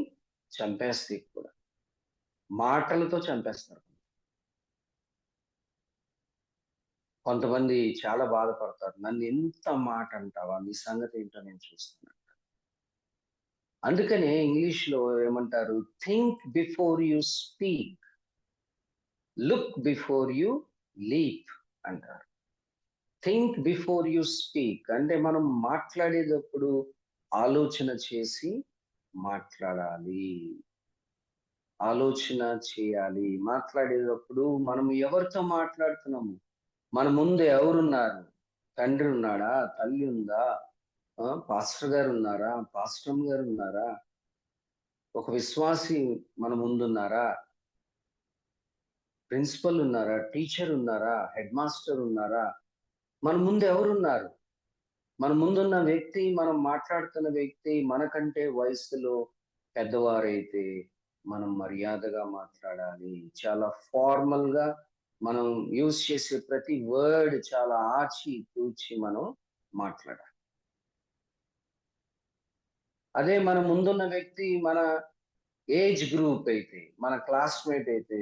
A: చంపేస్తాయి కూడా. మాటలతో చంపేస్తారు. కొంతమంది చాలా బాధపడతారు, నన్ను ఎంత మాట అంటావా, నీ సంగతి ఏంటో నేను చూస్తున్నాను. అందుకనే ఇంగ్లీష్ లో ఏమంటారు, think before you speak, look before you leap అంటారు. థింక్ బిఫోర్ యూ స్పీక్ అంటే మనం మాట్లాడేటప్పుడు ఆలోచన చేసి మాట్లాడాలి, ఆలోచన చేయాలి. మాట్లాడేటప్పుడు మనం ఎవరితో మాట్లాడుతున్నాము, మన ముందు ఎవరున్నారు? తండ్రి ఉన్నాడా? తల్లి ఉందా? పాస్టర్ గారు ఉన్నారా? పాస్టమ్ గారు ఉన్నారా? ఒక విశ్వాసి మన ముందున్నారా? ప్రిన్సిపల్ ఉన్నారా? టీచర్ ఉన్నారా? హెడ్ మాస్టర్ ఉన్నారా? మన ముందు ఎవరున్నారు? మన ముందున్న వ్యక్తి, మనం మాట్లాడుతున్న వ్యక్తి మనకంటే వయసులో పెద్దవారైతే మనం మర్యాదగా మాట్లాడాలి. చాలా ఫార్మల్ గా మనం యూజ్ చేసే ప్రతి వర్డ్ చాలా ఆచి తూచి మనం మాట్లాడాలి. అదే మన ముందున్న వ్యక్తి మన ఏజ్ గ్రూప్ అయితే, మన క్లాస్మేట్ అయితే,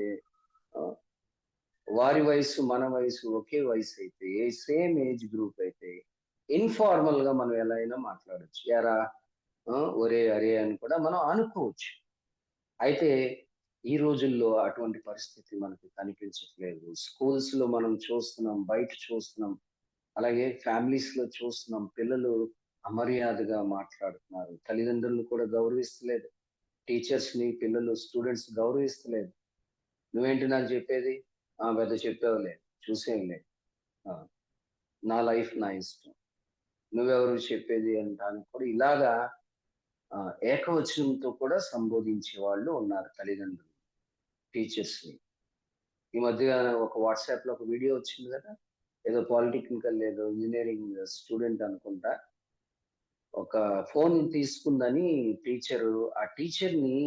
A: వారి వయసు మన వయసు ఒకే వయసు అయితే, సేమ్ ఏజ్ గ్రూప్ అయితే ఇన్ఫార్మల్ గా మనం ఎలా అయినా మాట్లాడచ్చు. ఎరా, ఒరే, అరే అని కూడా మనం అనుకోవచ్చు. అయితే ఈ రోజుల్లో అటువంటి పరిస్థితి మనకు కనిపించట్లేదు. స్కూల్స్ లో మనం చూస్తున్నాం, బయట చూస్తున్నాం, అలాగే ఫ్యామిలీస్ లో చూస్తున్నాం. పిల్లలు అమర్యాదగా మాట్లాడుతున్నారు, తల్లిదండ్రులు కూడా గౌరవిస్తలేదు, టీచర్స్ ని పిల్లలు, స్టూడెంట్స్ గౌరవిస్తలేదు. నువ్వేంటి నాకు చెప్పేది, పెద్ద చెప్పేవలే, చూసేంలే, నా లైఫ్ నా ఇష్టం, నువ్వెవరు చెప్పేది అంటానికి కూడా ఇలాగా ఏకవచనంతో కూడా సంబోధించే వాళ్ళు ఉన్నారు తల్లిదండ్రులు, టీచర్స్ ని. ఈ మధ్య ఒక వాట్సాప్ లో ఒక వీడియో వచ్చింది కదా, ఏదో పాలిటెక్నికల్ ఏదో ఇంజనీరింగ్ స్టూడెంట్ అనుకుంటా, ఒక ఫోన్ తీసుకుందని ఆ టీచర్ ని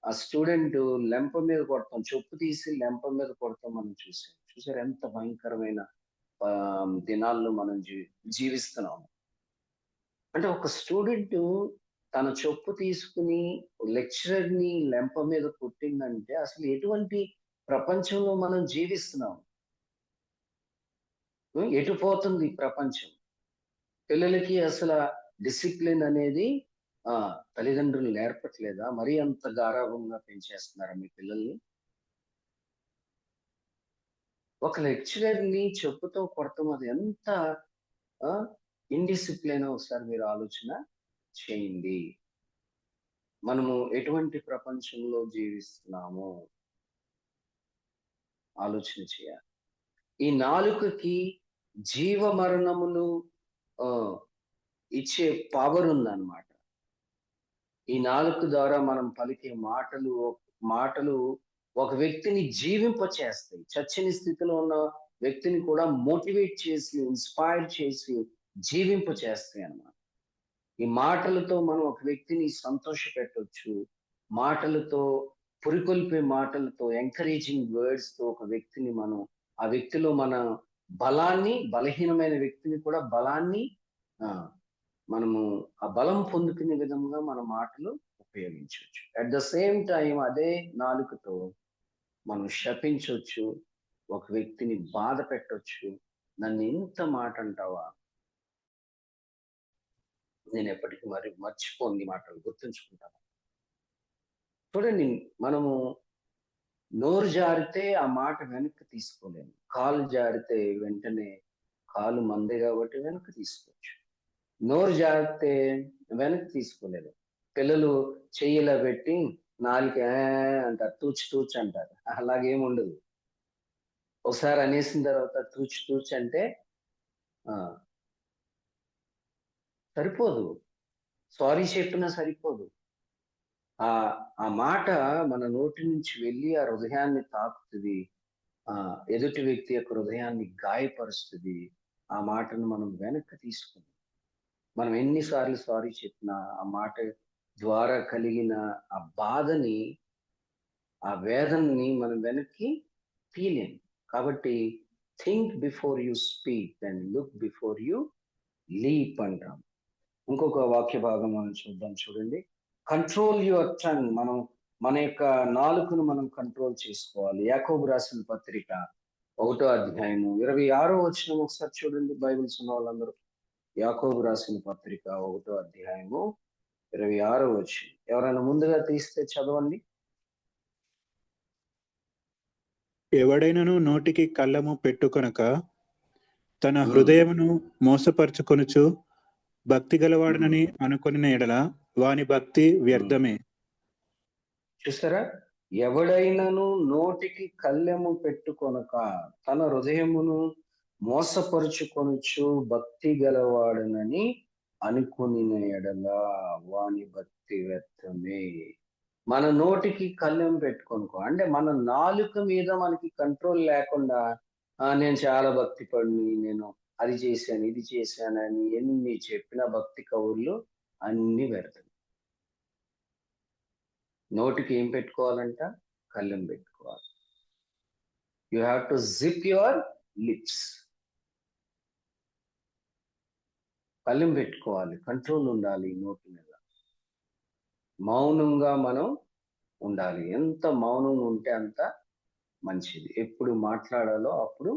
A: ఆ స్టూడెంట్ లెంప మీద కొడతాం, చెప్పు తీసి లెంప మీద కొడతాం మనం చూసారు. ఎంత భయంకరమైన దినాల్లో మనం జీవిస్తున్నాము. అంటే ఒక స్టూడెంట్ తన చెప్పు తీసుకుని లెక్చరర్ ని లెంప మీద కొట్టిందంటే అసలు ఎటువంటి ప్రపంచంలో మనం జీవిస్తున్నాం? ఎటు పోతుంది ప్రపంచం? పిల్లలకి అసలు డిసిప్లిన్ అనేది తల్లిదండ్రులు నేర్పట్లేదా? మరీ అంత గారాభంగా పెంచేస్తున్నారా మీ పిల్లల్ని? ఒక లెక్చరర్ని చెప్పుతో కొడతాం, అది ఎంత ఇండిసిప్లిన్ ఒకసారి మీరు ఆలోచన చేయండి. మనము ఎటువంటి ప్రపంచంలో జీవిస్తున్నాము ఆలోచన చేయాలి. ఈ నాలుకకి జీవ మరణములు ఆ, ఇచ్చే పవర్ ఉందన్నమాట. ఈ నాలుక ద్వారా మనం పలికే మాటలు ఒక వ్యక్తిని జీవింప చేస్తాయి. చచ్చని స్థితిలో ఉన్న వ్యక్తిని కూడా మోటివేట్ చేసి, ఇన్స్పైర్ చేసి జీవింప చేస్తాయి అన్నమాట. ఈ మాటలతో మనం ఒక వ్యక్తిని సంతోష పెట్టవచ్చు. మాటలతో, పురికొల్పే మాటలతో, ఎంకరేజింగ్ వర్డ్స్ తో ఒక వ్యక్తిని మనం, ఆ వ్యక్తిలో మన బలాన్ని, బలహీనమైన వ్యక్తిని కూడా బలాన్ని ఆ మనము ఆ బలం పొందుకునే విధంగా మన మాటలు ఉపయోగించవచ్చు. అట్ ద సేమ్ టైం అదే నాలుకతో మనం శపించవచ్చు, ఒక వ్యక్తిని బాధ పెట్టవచ్చు. నన్ను ఇంత మాట అంటావా, నేను ఎప్పటికీ మరి మర్చిపోని మాటలు గుర్తుంచుకుంటాను. చూడండి, మనము నోరు జారితే ఆ మాట వెనక్కి తీసుకోలేము. కాలు జారితే వెంటనే, కాలు మందే కాబట్టి వెనక్కి తీసుకోవచ్చు. నోరు జారితే వెనక్కి తీసుకోలేదు. పిల్లలు చెయ్యిలా పెట్టి నాలుక అంటారు, తూచి తూచి అంటారు. అలాగేం ఉండదు. ఒకసారి అనేసిన తర్వాత తూచి తూచి అంటే ఆ సరిపోదు. సారీ చెప్పినా సరిపోదు. ఆ ఆ మాట మన నోటి నుంచి వెళ్ళి ఆ హృదయాన్ని తాకుతుంది. ఆ ఎదుటి వ్యక్తి యొక్క హృదయాన్ని గాయపరుస్తుంది. ఆ మాటను మనం వెనక్కి తీసుకుంటాం. మనం ఎన్నిసార్లు సారీ చెప్పినా ఆ మాట ద్వారా కలిగిన ఆ బాధని, ఆ వేదనని మనం వెనక్కి తీయలేం. కాబట్టి think before you speak and look before you leap అంటాం. ఇంకొక వాక్య భాగం మనం చూద్దాం. చూడండి, కంట్రోల్ యువర్ టంగ్. మనం మన యొక్క నాలుకను మనం కంట్రోల్ చేసుకోవాలి. యాకోబు రాసిన పత్రిక 1వ అధ్యాయము 26వ వచనం ఒకసారి చూడండి. బైబిల్స్ ఉన్న వాళ్ళందరూ యాకోబు రాసిన పత్రిక 1వ అధ్యాయము 26వ వచనం. ఎవరైనా ముందుగా తీస్తే చదవండి.
B: ఎవడైనను నోటికి కళ్ళము పెట్టుకొనక తన హృదయమును మోసపరుచుకొనుచు భక్తి గలవాడనని అనుకొనిన ఎడల వాని భక్తి వ్యర్థమే.
A: చూసారా, ఎవడైనను నోటికి కళ్ళెము పెట్టుకొనక తన హృదయమును మోసపరుచుకొనుచు భక్తి గలవాడనని అనుకునిన ఎడల వాని భక్తి వ్యర్థమే. మన నోటికి కళ్ళెం పెట్టుకొనుకో అంటే మన నాలుక మీద మనకి కంట్రోల్ లేకుండా నేను చాలా భక్తి పడిని, నేను అది చేశాను ఇది చేశానని ఎన్ని చెప్పిన భక్తి కవుర్లు అన్ని వ్యర్థం. నోటికి ఏం పెట్టుకోవాలంట? కళ్ళెం పెట్టుకోవాలి. You have to zip your lips. కళ్ళెం పెట్టుకోవాలి, కంట్రోల్ ఉండాలి నోటి మీద. మౌనంగా మనం ఉండాలి. ఎంత మౌనంగా ఉంటే అంత మంచిది. ఎప్పుడు మాట్లాడాలో అప్పుడు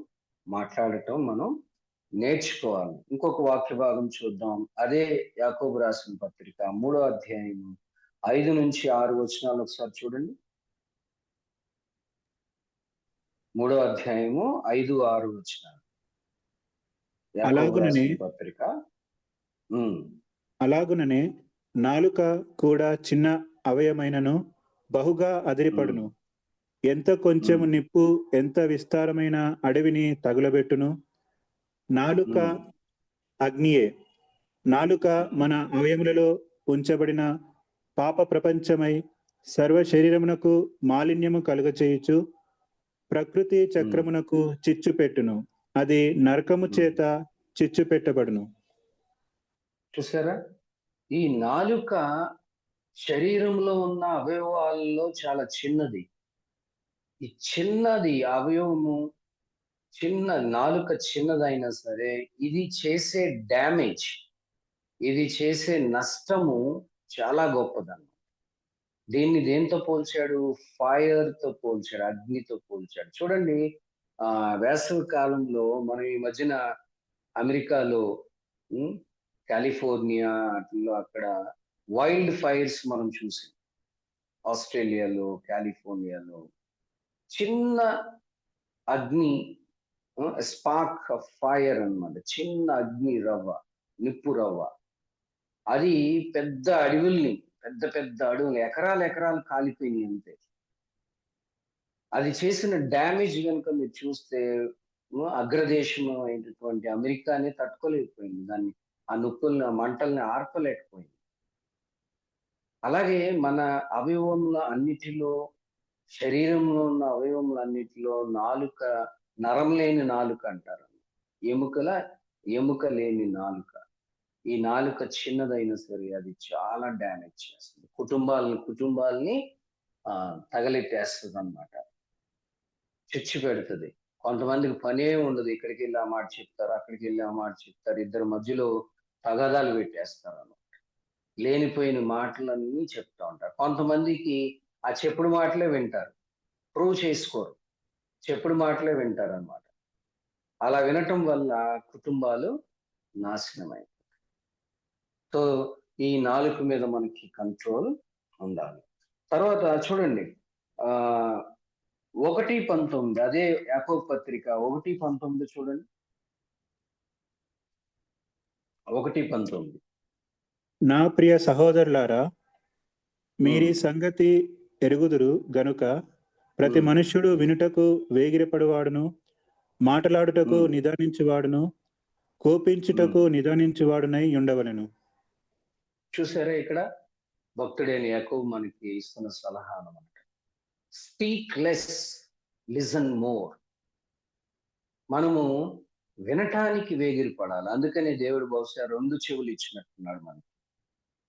A: మాట్లాడటం మనం నేర్చుకోవాలి. ఇంకొక వాక్య భాగం చూద్దాం. అదే యాకోబు రాసిన పత్రిక 3వ అధ్యాయం 5 నుంచి 6 వచనాలు ఒకసారి చూడండి. 3వ అధ్యాయము 5, 6 వచనాలు. యాకోబు
B: అలాగుననే
A: రాసిన పత్రిక.
B: అలాగుననే నాలుక కూడా చిన్న అవయమైనను బహుగా అదిరిపడును. ఎంత కొంచెము నిప్పు ఎంత విస్తారమైన అడవిని తగులబెట్టును. నాలుక అగ్నియే. నాలుక మన అవయములలో ఉంచబడిన పాప ప్రపంచమై సర్వ శరీరమునకు మాలిన్యము కలుగచేయుచు ప్రకృతి చక్రమునకు చిచ్చు పెట్టును. అది నరకము చేత చిచ్చు పెట్టబడును.
A: చూసారా, ఈ నాలుక శరీరంలో ఉన్న అవయవాలలో చాలా చిన్నది. ఈ చిన్నది అవయవము, చిన్న నాలుక చిన్నదైనా సరే ఇది చేసే డ్యామేజ్, ఇది చేసే నష్టము చాలా గొప్పదన్న. దీన్ని దేంతో పోల్చాడు? ఫైర్ తో పోల్చాడు, అగ్నితో పోల్చాడు. చూడండి, వేసవి కాలంలో మనం ఈ మధ్యన అమెరికాలో కాలిఫోర్నియా అట్లా అక్కడ వైల్డ్ ఫైర్స్ మనం చూసాం. ఆస్ట్రేలియాలో, కాలిఫోర్నియాలో చిన్న అగ్ని స్పార్క్ ఆఫ్ ఫైర్ అన్నమాట. చిన్న అగ్ని రవ్వ, నిప్పు రవ్వ. అది పెద్ద అడవుల్ని, పెద్ద పెద్ద అడవులు ఎకరాలు ఎకరాలు కాలిపోయినాయి అంతే. అది చేసిన డ్యామేజ్ గనుక మీరు చూస్తే అగ్రదేశం అయినటువంటి అమెరికానే తట్టుకోలేకపోయింది దాన్ని. ఆ నొప్పుల్ని, ఆ మంటల్ని ఆర్పలేకపోయింది. అలాగే మన అవయవముల అన్నిటిలో, శరీరంలో ఉన్న అవయవములన్నిటిలో నాలుక, నరం లేని నాలుక అంటారు. ఎముక లేని నాలుక. ఈ నాలుక చిన్నదైనా సరే అది చాలా డ్యామేజ్ చేస్తుంది. కుటుంబాల్ని తగలెట్టేస్తుంది అన్నమాట. చిచ్చు పెడుతుంది. కొంతమందికి పనే ఉండదు. ఇక్కడికి వెళ్ళి ఆ మాట చెప్తారు, అక్కడికి వెళ్ళి ఆ మాట చెప్తారు. ఇద్దరి మధ్యలో తగాదాలు పెట్టేస్తారు అన్నమాట. లేనిపోయిన మాటలన్నీ చెప్తా ఉంటారు. కొంతమందికి ఆ చెప్పుడు మాటలే వింటారు, ప్రూవ్ చేసుకోరు. చెప్పుడు మాటలే వింటారు అన్నమాట. అలా వినటం వల్ల కుటుంబాలు నాశనమై. సో ఈ నాలుక మీద మనకి కంట్రోల్ ఉండాలి. తర్వాత చూడండి, ఆ 1:19 అదే యాకోబు పత్రిక 1:19 చూడండి. 1:19.
B: నా ప్రియ సహోదరులారా, మీరీ
A: ఉమ్,
B: సంగతి ఎరుగుదురు గనుక ప్రతి
A: ఉమ్,
B: మనుష్యుడు వినుటకు వేగిరపడువాడును, మాటలాడుటకు
A: ఉమ్,
B: నిదానించువాడును,
A: ఉమ్.
B: కోపించుటకు నిదానించువాడునై ఉండవలెను.
A: చూసారా ఇక్కడ భక్తుడైన యాకోబు మనకి ఇస్తున్న సలహా అన్నమాట. Speak less, listen more. మనము వినటానికి వేగిరి పడాలి. అందుకనే దేవుడు బహుశా 2 చెవులు ఇచ్చినట్టున్నాడు మనకి.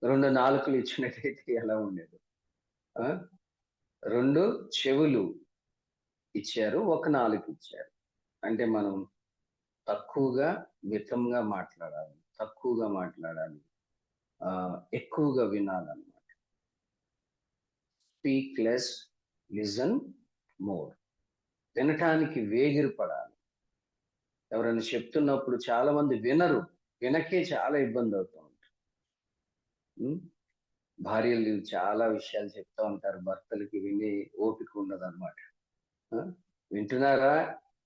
A: 2 నాలుకలు ఇచ్చినట్టయితే ఎలా ఉండేది. ఆ 2 చెవులు ఇచ్చారు, ఒక నాలుక ఇచ్చారు. అంటే మనం తక్కువగా, మితంగా మాట్లాడాలి, తక్కువగా మాట్లాడాలి, ఎక్కువగా వినాలన్నమాట. Speak less, listen more. వినటానికి వేగిరి పడాలి. ఎవరైనా చెప్తున్నప్పుడు చాలా మంది వినరు, వినకే చాలా ఇబ్బంది అవుతూ ఉంటుంది. భార్యలు చాలా విషయాలు చెప్తా ఉంటారు, భర్తలకి వినే ఓపిక ఉండదు అనమాట. వింటున్నారా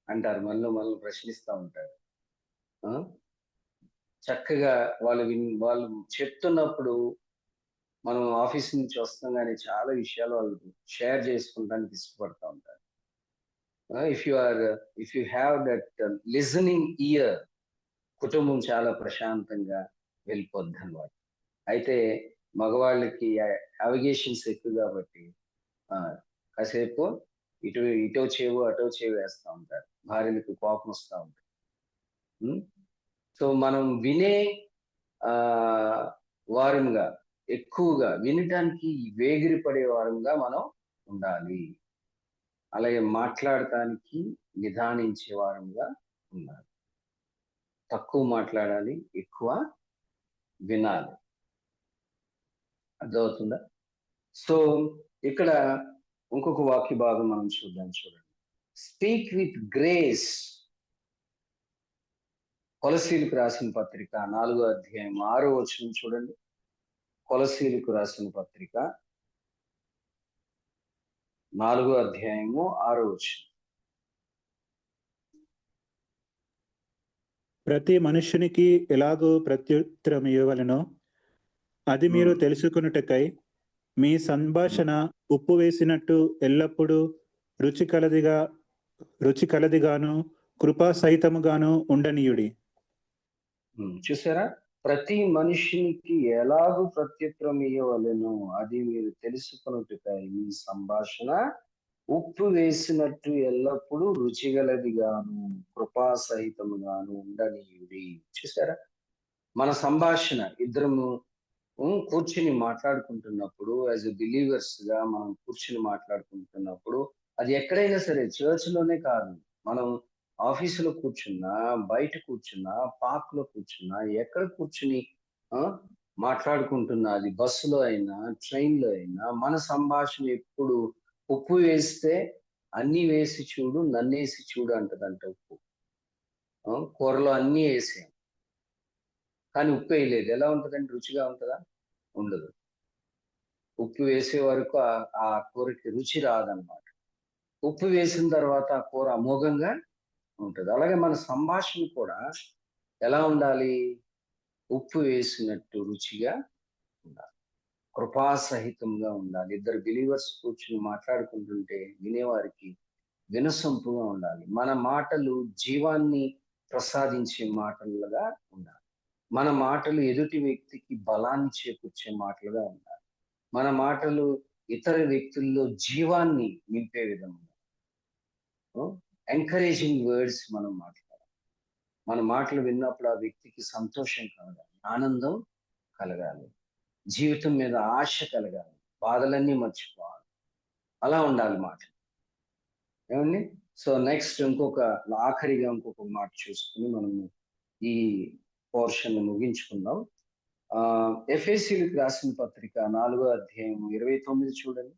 A: అంటారు, మళ్ళీ ప్రశ్నిస్తూ ఉంటారు. ఆ, చక్కగా వాళ్ళు చెప్తున్నప్పుడు మనం ఆఫీస్ నుంచి వస్తాం చాలా విషయాలు వాళ్ళు షేర్ చేసుకుంటానికి ఇష్టపడతా ఉంటారు. If you have that listening year, కుటుంబం చాలా ప్రశాంతంగా వెళ్ళిపోద్ది అన్నమాట. అయితే మగవాళ్ళకి అవగేషన్స్ ఎక్కువ కాబట్టి కాసేపు ఇటో చేవు అటో చేవు వేస్తూ ఉంటారు, భార్యలకు కోపం వస్తూ ఉంటారు. సో మనం వినే ఆ వారంగా, ఎక్కువగా వినటానికి వేగిరి పడే వారంగా మనం ఉండాలి. అలాగే మాట్లాడటానికి నిదానించే వారంగా ఉండాలి. తక్కువ మాట్లాడాలి, ఎక్కువ వినాలి. అర్థమవుతుందా? సో ఇక్కడ ఇంకొక వాక్య భాగం మనం చూడండి. Speak with grace. కొలసీలకు రాసిన పత్రిక 4వ అధ్యాయం 6వ వచనం చూడండి. కొలసీలకు రాసిన పత్రిక 4వ అధ్యాయము 6వ వచనం.
B: ప్రతి మనుష్యునికి ఎలాగూ ప్రత్యుత్తరం ఇవ్వవలెనో అది మీరు తెలుసుకొనుటకై మీ సంభాషణ ఉప్పు వేసినట్టు ఎల్లప్పుడూ రుచి కలదిగాను కృపా సహితముగాను ఉండనీయుడి.
A: చూసారా, ప్రతి మనిషినికి ఎలాగూ ప్రత్యుత్తరం ఇవ్వవలెనో అది మీరు తెలుసుకొనుటకై మీ సంభాషణ ఉప్పు వేసినట్టు ఎల్లప్పుడూ రుచిగలదిగాను కృపా సహితముగాను ఉండనీయుడి. చూసారా, మన సంభాషణ ఇద్దరము కూర్చుని మాట్లాడుకుంటున్నప్పుడు, యాజ్ ఎ బిలీవర్స్ గా మనం కూర్చుని మాట్లాడుకుంటున్నప్పుడు, అది ఎక్కడైనా సరే, చర్చ్ లోనే కాదు, మనం ఆఫీసులో కూర్చున్నా, బయట కూర్చున్నా, పార్క్ లో కూర్చున్నా, ఎక్కడ కూర్చుని ఆ మాట్లాడుకుంటున్నా, అది బస్సులో అయినా, ట్రైన్ లో అయినా, మన సంభాషణ ఎప్పుడు ఉప్పు వేస్తే అన్ని వేసి చూడు, నన్నేసి చూడు అంటదంట ఉప్పు. కూరలో అన్ని వేసాం కానీ ఉప్పు వేయలేదు, ఎలా ఉంటుందండి? రుచిగా ఉంటుందా? ఉండదు. ఉప్పు వేసే వరకు ఆ కూరకి రుచి రాదన్నమాట. ఉప్పు వేసిన తర్వాత ఆ కూర అమోఘంగా ఉంటుంది. అలాగే మన సంభాషణ కూడా ఎలా ఉండాలి? ఉప్పు వేసినట్టు రుచిగా ఉండాలి, కృపాసహితంగా ఉండాలి. ఇద్దరు బిలీవర్స్ కూర్చుని మాట్లాడుకుంటుంటే వినేవారికి వినసొంపుగా ఉండాలి. మన మాటలు జీవాన్ని ప్రసాదించే మాటలుగా ఉండాలి. మన మాటలు ఎదుటి వ్యక్తికి బలాన్ని చేకూర్చే మాటలుగా ఉండాలి. మన మాటలు ఇతర వ్యక్తుల్లో జీవాన్ని నింపే విధంగా, ఎంకరేజింగ్ వర్డ్స్ మనం మాట్లాడాలి. మన మాటలు విన్నప్పుడు ఆ వ్యక్తికి సంతోషం కలగాలి, ఆనందం కలగాలి, జీవితం మీద ఆశ కలగాలి, బాధలన్నీ మర్చిపోవాలి. అలా ఉండాలి మాటలు. ఏమండి? సో నెక్స్ట్ ఆఖరిగా ఇంకొక మాట చూసుకుని మనము ఈ పోర్షన్ ముగించుకుందాం. ఎఫెసీయులకు రాసిన పత్రిక 4వ అధ్యాయం 29 చూడండి.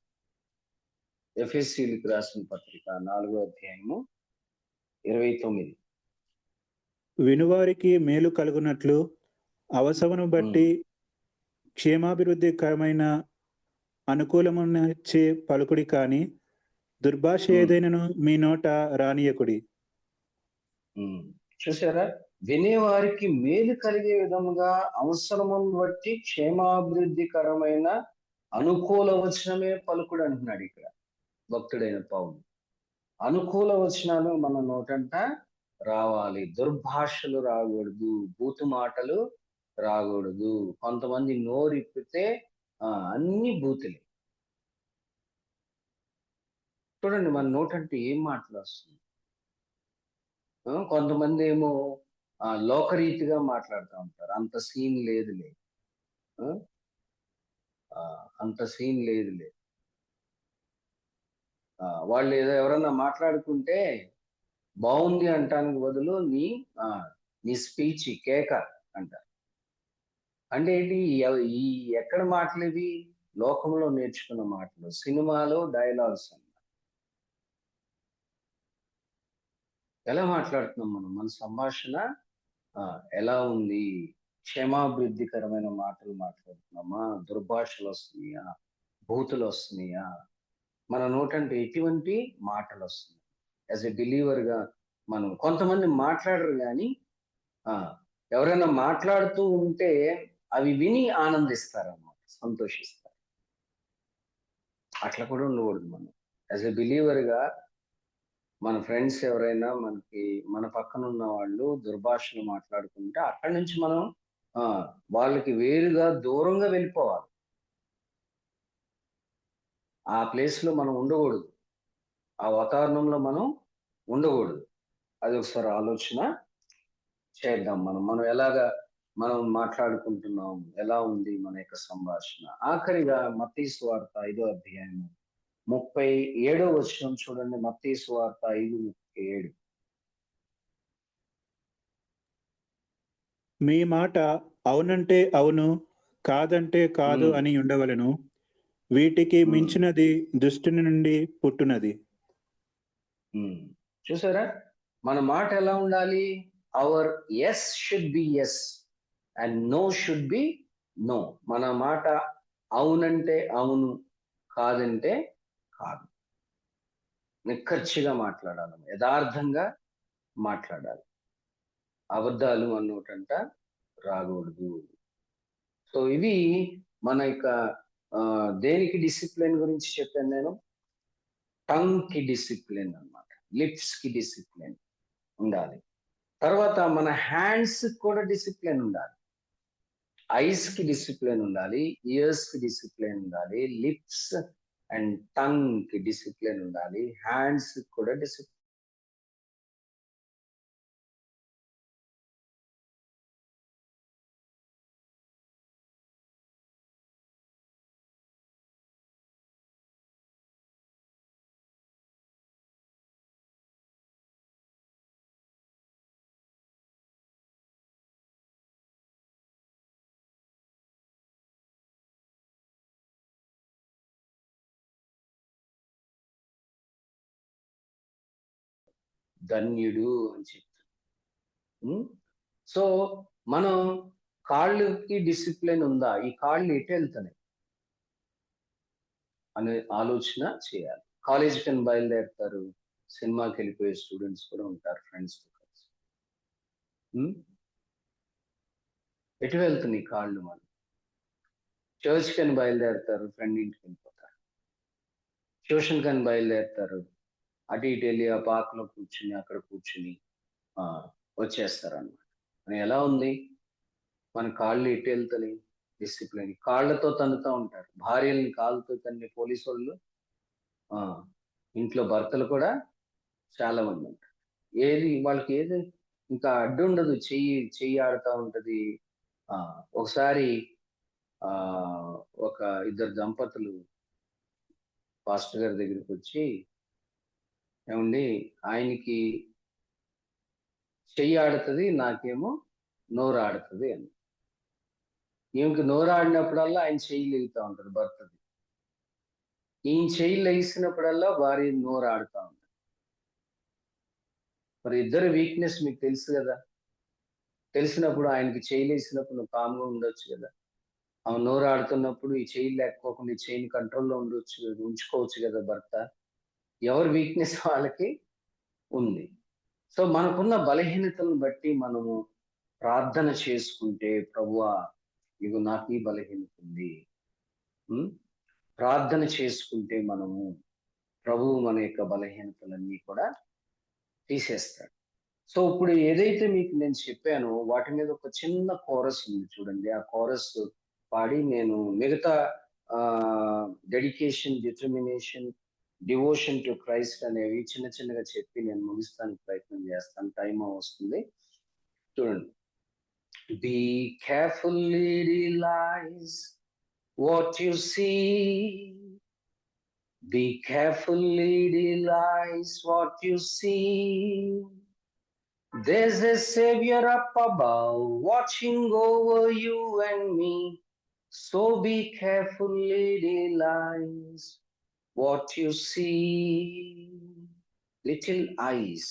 A: ఎఫెసీయులకు రాసిన పత్రిక 4వ అధ్యాయము 29.
B: వినువారికి మేలు కలుగునట్లు అవసరమును బట్టి క్షేమాభివృద్ధికరమైన అనుకూలమునచ్చే పలుకుడి కాని దుర్భాష ఏదైనను మీ నోట రానియకుడి.
A: చూసారా? వినేవారికి మేలు కలిగే విధముగా అవసరమును బట్టి క్షేమాభివృద్ధికరమైన అనుకూల వచనమే పలుకుడు అంటున్నాడు ఇక్కడ భక్తుడైన పౌలు. అనుకూల వచనాలు మన నోటంట రావాలి, దుర్భాషలు రాకూడదు, బూతు మాటలు రాకూడదు. కొంతమంది నోరిప్పితే అన్ని బూతులే. చూడండి మన నోటంటే ఏం మాటలు వస్తుంది. కొంతమంది ఏమో లోకరీతిగా మాట్లాడుతూ ఉంటారు, అంత సీన్ లేదులే, అంత సీన్ లేదులే. వాళ్ళు ఏదో ఎవరన్నా మాట్లాడుకుంటే బాగుంది అంటానికి బదులు నీ స్పీచ్ కేక అంటారు. అంటే ఏంటి? ఈ ఎక్కడ మాటలు ఇవి? లోకంలో నేర్చుకున్న మాటలు, సినిమాలో డైలాగ్స్ అన్నమాట. ఎలా మాట్లాడుతున్నాం మనం? మన సంభాషణ ఎలా ఉంది? క్షేమాభివృద్ధికరమైన మాటలు మాట్లాడుతున్నామా? దుర్భాషలు వస్తున్నాయా? బూతులు వస్తున్నాయా? మన నోటంటే ఎటువంటి మాటలు వస్తున్నాయి? యాజ్ ఎ బిలీవర్ గా మనం, కొంతమంది మాట్లాడరు కానీ ఎవరైనా మాట్లాడుతూ ఉంటే అవి విని ఆనందిస్తారన్నమాట, సంతోషిస్తారు. అట్లా కూడా ఉండకూడదు మనం. యాజ్ ఎ బిలీవర్ గా మన ఫ్రెండ్స్ ఎవరైనా మన పక్కన ఉన్న వాళ్ళు దుర్భాషలు మాట్లాడుకుంటే అక్కడి నుంచి మనం వాళ్ళకి వేరుగా దూరంగా వెళ్ళిపోవాలి. ఆ ప్లేస్ లో మనం ఉండకూడదు, ఆ వాతావరణంలో మనం ఉండకూడదు. అది ఒకసారి ఆలోచన చేద్దాం. మనం ఎలాగా మనం మాట్లాడుకుంటున్నాం, ఎలా ఉంది మన యొక్క సంభాషణ. ఆఖరిగా మత్తయి సువార్త 5వ అధ్యాయం 37వ వచనం చూడండి. మత్తయి సువార్త 5:37.
B: మీ మాట అవునంటే అవును, కాదంటే కాదు అని ఉండవలను. వీటికి మించినది దుష్టుని నుండి పుట్టునది.
A: చూసారా? మన మాట ఎలా ఉండాలి? Our yes should be yes and no should be no. మన మాట అవునంటే అవును, కాదంటే కాదు. నిక్కచ్చిగా మాట్లాడాలి, యథార్థంగా మాట్లాడాలి. అబద్ధాలు అన్నోటంట రాకూడదు. సో ఇవి మన యొక్క దేనికి డిసిప్లిన్ గురించి చెప్పాను నేను? టంగ్ కి డిసిప్లిన్ అన్నమాట, లిప్స్ కి డిసిప్లిన్ ఉండాలి. తర్వాత మన హ్యాండ్స్ కూడా డిసిప్లిన్ ఉండాలి, ఐస్ కి డిసిప్లిన్ ఉండాలి, ఇయర్స్ కి డిసిప్లిన్ ఉండాలి, లిప్స్ అండ్ టంగ్ కి డిసిప్లిన్ ఉండాలి, హ్యాండ్స్ కూడా డిసిప్లిన్. ధన్యుడు అని చెప్తారు. సో మనం కాళ్ళకి డిసిప్లిన్ ఉందా? ఈ కాళ్ళు ఎటు వెళ్తున్నాయి అనే ఆలోచన చేయాలి. కాలేజీకి బయలుదేరుతారు, సినిమాకి వెళ్ళిపోయే స్టూడెంట్స్ కూడా ఉంటారు ఫ్రెండ్స్తో కలిసి. ఎటు వెళ్తున్నాయి కాళ్ళు? మనం చర్చ్ కని బయలుదేరుతారు, ఫ్రెండ్ ఇంటికి వెళ్ళిపోతారు. ట్యూషన్ కని బయలుదేరుతారు, అటు ఇటు వెళ్ళి ఆ పార్క్లో కూర్చుని అక్కడ కూర్చుని వచ్చేస్తారు అన్నమాట. ఎలా ఉంది మన కాళ్ళు? ఎటు వెళ్తున్నాయి? డిసిప్లిన్. కాళ్ళతో తన్నుతూ ఉంటారు, భార్యల్ని కాళ్ళతో తన్ని పోలీసు వాళ్ళు. ఇంట్లో భర్తలు కూడా చాలా మంది ఉంటారు. వాళ్ళకి ఏది ఇంకా అడ్డు ఉండదు, చెయ్యి ఆడుతూ ఉంటది. ఒకసారి ఒక ఇద్దరు దంపతులు పాస్టర్ గారి దగ్గరికి వచ్చి, ఏమండి ఆయనకి చెయ్యి ఆడుతుంది, నాకేమో నోరు ఆడుతుంది అని. ఈమెకి నోరు ఆడినప్పుడల్లా ఆయన చెయ్యి లెగుతూ ఉంటారు భర్తది, ఈయన చెయ్యి లెగిసినప్పుడల్లా భార్య నోరు ఆడుతూ ఉంటారు. మరి ఇద్దరు వీక్నెస్ మీకు తెలుసు కదా. తెలిసినప్పుడు ఆయనకి చెయ్యి లేసినప్పుడు నువ్వు కామ్గా ఉండొచ్చు కదా. ఆమె నోరు ఆడుతున్నప్పుడు ఈ చెయ్యి లేకపోకుండా ఈ చెయ్యిని కంట్రోల్లో ఉంచుకోవచ్చు కదా భర్త. ఎవరి వీక్నెస్ వాళ్ళకి ఉంది. సో మనకున్న బలహీనతలను బట్టి మనము ప్రార్థన చేసుకుంటే, ప్రభువా ఇగో నాకు ఈ బలహీనత ఉంది, ప్రార్థన చేసుకుంటే మనము ప్రభువు మన యొక్క బలహీనతలన్నీ కూడా తీసేస్తాడు. సో ఇప్పుడు ఏదైతే మీకు నేను చెప్పానో వాటి మీద ఒక చిన్న కోరస్ ఉంది చూడండి. ఆ కోరస్ పాడి నేను మిగతా dedication, determination, devotion to Christ అనేవి చిన్న చిన్నగా చెప్పి నేను ముగిస్తానికి ప్రయత్నం చేస్తాను. టైం వస్తుంది. చూడండి. Be carefully realize what you see. Be carefully realize what you see. There's a Savior up above watching over you and me. So be carefully realize what you see. Little eyes.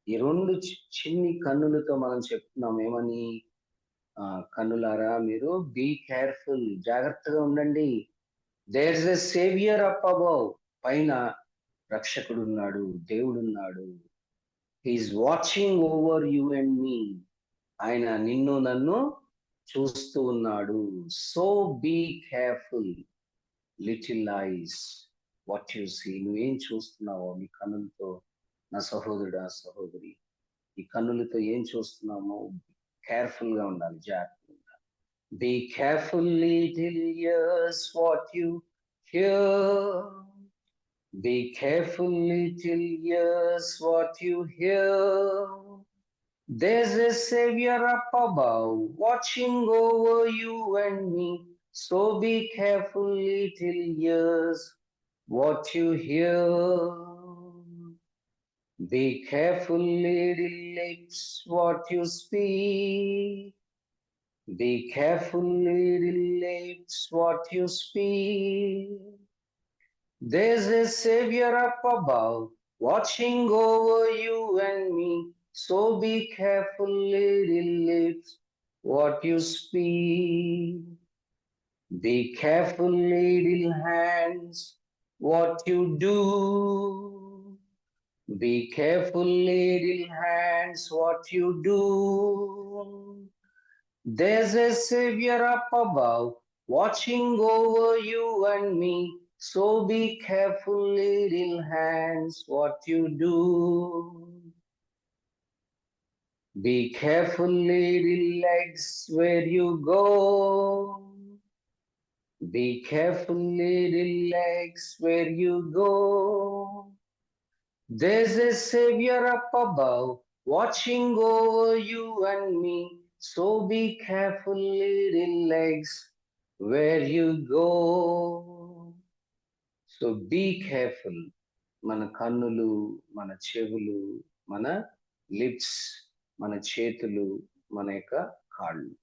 A: ఈ రెండు చిన్ని కన్నులతో మనం చెప్తున్నాం ఏమని? కన్నులారా మీరు బీ కేర్ఫుల్, జాగ్రత్తగా ఉండండి. There's a saviour up above, పైన రక్షకుడు ఉన్నాడు, దేవుడున్నాడు. He's watching over you and me, ఆయన నిన్ను నన్ను చూస్తూ ఉన్నాడు. So be careful, little eyes what you see. నువ్వేం చూస్తున్నావో నీ కన్నులతో, నా సహోదరుడా సహోదరి, ఈ కన్నులతో ఏం చూస్తున్నామో కేర్ఫుల్ గా ఉండాలి, జాగ్రత్తగా ఉండాలి. Be careful little ears what you hear. Be careful little ears what you hear. There's a Savior up above watching over you and me. So be careful little ears what you hear. Be careful little lips what you speak. Be careful little lips what you speak. There's a Savior up above watching over you and me. So be careful little lips what you speak. Be careful little hands what you do. Be careful little hands what you do. There's a Savior up above watching over you and me. So be careful little hands what you do. Be careful little legs where you go. Be careful little legs where you go. There's a Savior up above watching over you and me. So be careful little legs where you go. So be careful. మన కన్నులు, మన చెవులు, మన లిప్స్, మన చేతులు, మన యొక్క కాళ్ళు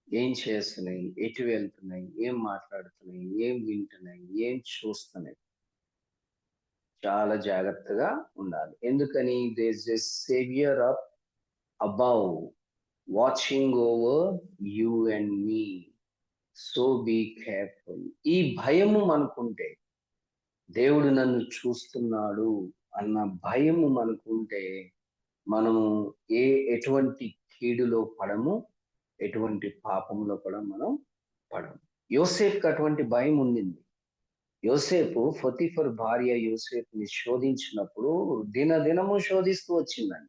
A: ఏం చేస్తున్నాయి, ఎటు వెళ్తున్నాయి, ఏం మాట్లాడుతున్నాయి, ఏం వింటున్నాయి, ఏం చూస్తున్నాయి, చాలా జాగ్రత్తగా ఉండాలి. ఎందుకని? There's a saviour up above watching over you and me. So be careful. ఈ భయము మనకుంటే, దేవుడు నన్ను చూస్తున్నాడు అన్న భయము మనకుంటే మనము ఎటువంటి కీడులో పడము, ఎటువంటి పాపంలో కూడా మనం పడము. యోసేపుకి అటువంటి భయం ఉండింది. యోసేపు పొతిఫర్ భార్య యోసేపుని శోధించినప్పుడు దినదినము శోధిస్తూ వచ్చిందంట.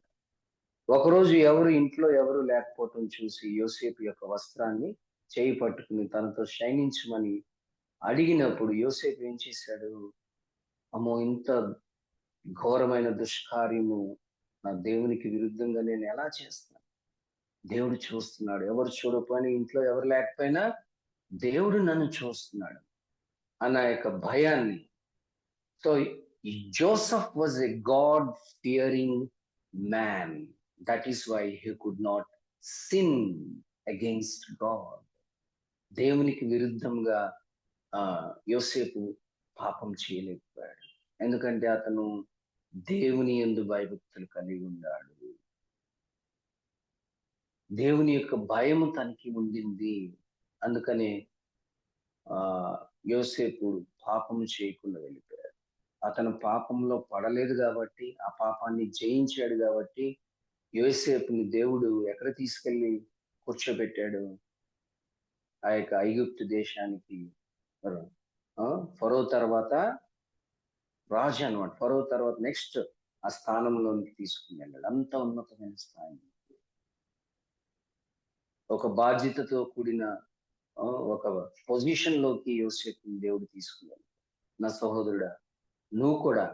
A: ఒకరోజు ఇంట్లో ఎవరు లేకపోవటం చూసి యోసేపు యొక్క వస్త్రాన్ని చేయి పట్టుకుని తనతో శయనించమని అడిగినప్పుడు యోసేపు ఏం చేశాడు? అమ్మో, ఇంత ఘోరమైన దుష్కార్యము నా దేవునికి విరుద్ధంగా నేను ఎలా చేస్తాను? దేవుడు చూస్తున్నాడు. ఎవరు చూడకపోయినా, ఇంట్లో ఎవరు లేకపోయినా దేవుడు నన్ను చూస్తున్నాడు అన్న యొక్క భయాన్ని. So Joseph was a God fearing man. That is why he could not sin against God. దేవునికి విరుద్ధంగా యోసేపు పాపం చేయలేకపోయాడు. ఎందుకంటే అతను దేవుని యందు భయభక్తులు కలిగి ఉన్నాడు. దేవుని యొక్క భయము తనకి ఉండింది. అందుకనే యోసేపు పాపము చేయకుండా వెళ్ళిపోయాడు. అతను పాపంలో పడలేదు కాబట్టి, ఆ పాపాన్ని జయించాడు కాబట్టి యోసేపుని దేవుడు ఎక్కడ తీసుకెళ్లి కూర్చోబెట్టాడు? ఆ యొక్క ఐగుప్తు దేశానికి. ఫరో తర్వాత రాజు అన్నమాట. ఫరో తర్వాత నెక్స్ట్ ఆ స్థానంలోనికి తీసుకుని వెళ్ళాడు. అంత ఉన్నతమైన స్థాయి, ఒక బాధ్యతతో కూడిన ఒక పొజిషన్ లోకి యోసేపుని దేవుడు తీసుకున్నాడు. నా సహోదరుడా, నువ్వు కూడా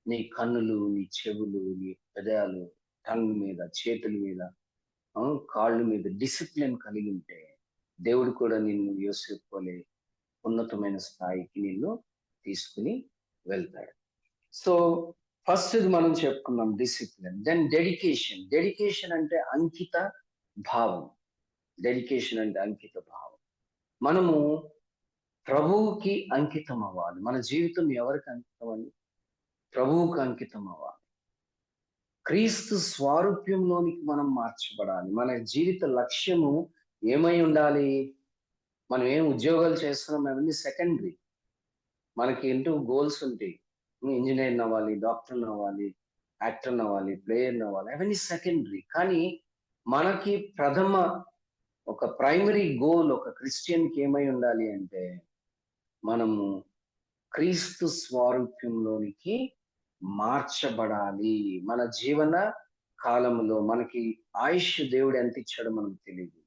A: నీ కన్నులు, నీ చెవులు, నీ పెదాలు, టంగ్ మీద, చేతుల మీద, కాళ్ళ మీద డిసిప్లిన్ కలిగి ఉంటే దేవుడు కూడా నిన్ను యోసేపు వలె ఉన్నతమైన స్థాయికి నిన్ను తీసుకుని వెళ్తాడు. సో ఫస్ట్ మనం చెప్పుకున్నాం డిసిప్లిన్. Then dedication. డెడికేషన్ అంటే అంకిత భావం. డెడికేషన్ అంటే అంకిత భావం. మనము ప్రభువుకి అంకితం అవ్వాలి. మన జీవితం ఎవరికి అంకితం అని? ప్రభువుకి అంకితం అవ్వాలి. క్రీస్తు స్వారూప్యంలోనికి మనం మార్చబడాలి. మన జీవిత లక్ష్యము ఏమై ఉండాలి? మనం ఏం ఉద్యోగాలు చేస్తున్నాం అవన్నీ సెకండరీ. మనకి ఏంటో గోల్స్ ఉంటాయి. ఇంజనీర్ అవ్వాలి, డాక్టర్ అవ్వాలి, యాక్టర్ అవ్వాలి, ప్లేయర్ అవ్వాలి, అవన్నీ సెకండరీ. కానీ మనకి ప్రథమ ఒక ప్రైమరీ గోల్ ఒక క్రిస్టియన్కి ఏమై ఉండాలి అంటే, మనము క్రీస్తు స్వారూప్యంలోనికి మార్చబడాలి. మన జీవన కాలంలో మనకి ఆయుష్ దేవుడు ఎంత ఇచ్చాడో మనకు తెలియదు.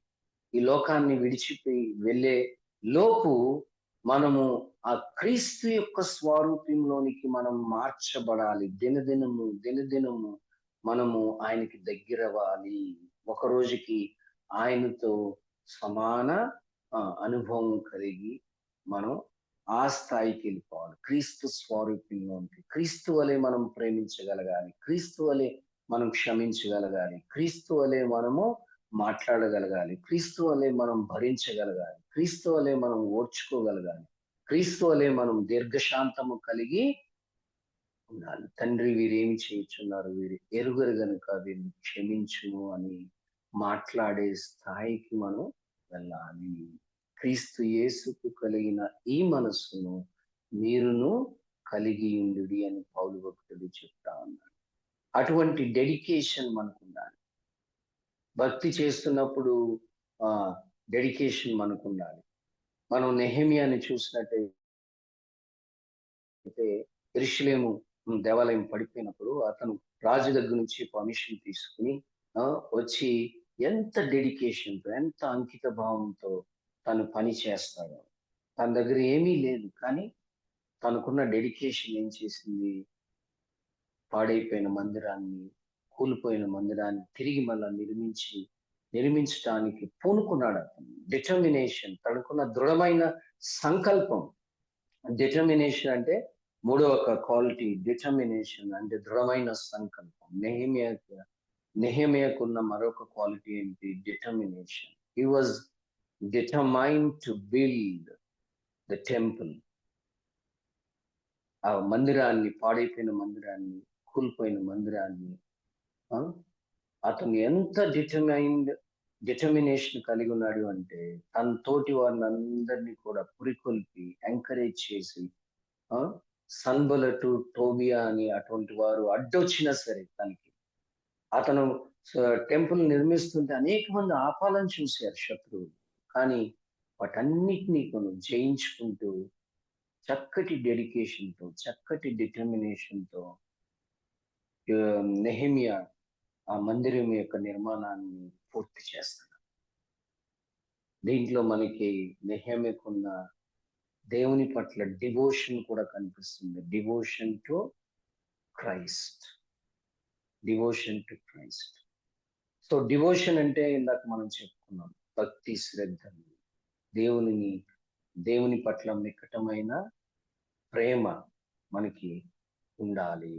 A: ఈ లోకాన్ని విడిచిపోయి వెళ్ళే లోపు మనము ఆ క్రీస్తు యొక్క స్వారూప్యంలోనికి మనం మార్చబడాలి. దినదినము మనము ఆయనకి దగ్గరవ్వాలి. ఒక రోజుకి ఆయనతో సమాన అనుభవం కలిగి మనం ఆ స్థాయికి వెళ్ళిపోవాలి. క్రీస్తు స్వారూప్యంలోనికి. క్రీస్తు వలె మనం ప్రేమించగలగాలి, క్రీస్తు వలె మనం క్షమించగలగాలి, క్రీస్తు వలె మనము మాట్లాడగలగాలి, క్రీస్తు వలె మనం భరించగలగాలి, క్రీస్తు వలె మనం ఓర్చుకోగలగాలి, క్రీస్తు వలె మనం దీర్ఘశాంతము కలిగి ఉండాలి. తండ్రి, వీరేమి చేయుచున్నారు, వీరు ఎరుగరు గనుక వీరిని క్షమించుము అని మాట్లాడే స్థాయికి మనం వెళ్ళాలి. క్రీస్తు యేసుకు కలిగిన ఈ మనస్సును మీరును కలిగి ఉండుడి అని పౌలు భక్తుడు చెప్తా ఉన్నాడు. అటువంటి డెడికేషన్ మనకు ఉండాలి. భక్తి చేస్తున్నప్పుడు డెడికేషన్ మనకు ఉండాలి. మనం నెహెమియాని చూసినట్టయితే యెరూషలేము దేవాలయం పడిపోయినప్పుడు అతను రాజు దగ్గర నుంచి పర్మిషన్ తీసుకుని వచ్చి ఎంత డెడికేషన్తో, ఎంత అంకిత భావంతో తను పని చేస్తాడు. తన దగ్గర ఏమీ లేదు, కానీ తనకున్న డెడికేషన్ ఏం చేసింది? పాడైపోయిన మందిరాన్ని, కూలిపోయిన మందిరాన్ని తిరిగి మళ్ళా నిర్మించడానికి పూనుకున్నాడు. అతను డిటర్మినేషన్, తనకున్న దృఢమైన సంకల్పం. డిటర్మినేషన్ అంటే మూడో ఒక క్వాలిటీ. డిటర్మినేషన్ అంటే దృఢమైన సంకల్పం. నెహెమియాకున్న మరొక క్వాలిటీ ఏంటి? Determination. He was determined to build the temple. ఆ మందిరాన్ని, పాడైపోయిన మందిరాన్ని, కూలిపోయిన మందిరాన్ని అతను ఎంత డిటర్మినేషన్ కలిగి ఉన్నాడు అంటే, తన తోటి వారిని అందరినీ కూడా పురికొల్పి ఎంకరేజ్ చేసి సన్బలటు, టోబియా అని అటువంటి వారు అడ్డొచ్చినా సరే తనకి, అతను టెంపుల్ నిర్మిస్తుంటే అనేక మంది ఆపాలని చూశారు శత్రువులు. కానీ వాటన్నిటినీ జయించుకుంటూ చక్కటి డెడికేషన్‌తో, చక్కటి డిటర్మినేషన్‌తో నెహెమియా ఆ మందిరం యొక్క నిర్మాణాన్ని పూర్తి చేస్తాడు. దీంట్లో మనకి నెహెమియాకున్న దేవుని పట్ల డివోషన్ కూడా కనిపిస్తుంది. Devotion to Christ. Devotion to Christ. So devotion అంటే ఇందాక మనం చెప్పుకున్నాం, భక్తి, శ్రద్ధలు, దేవుని పట్ల మిక్కటమైన ప్రేమ మనకి ఉండాలి.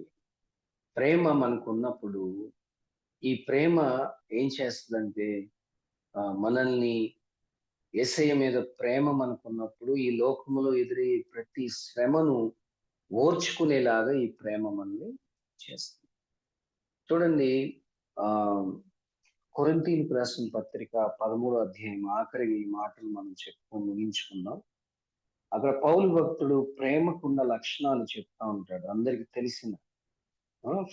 A: ప్రేమ మనకు ఉన్నప్పుడు ఈ ప్రేమ ఏం చేస్తుందంటే మనల్ని, యేసయ్య మీద ప్రేమ మనకున్నప్పుడు ఈ లోకములో ఎదురయ్యే ప్రతి శ్రమను ఓర్చుకునేలాగా ఈ ప్రేమ మనల్ని చేస్తుంది. చూడండి, ఆ కొరింథీయులకు రాసిన పత్రిక 13వ అధ్యాయం ఆఖరి ఈ మాటలు మనం చెప్పుకొని ముగించుకుందాం. అక్కడ పౌలు భక్తుడు ప్రేమకున్న లక్షణాలు చెప్తా ఉంటాడు. అందరికి తెలిసిన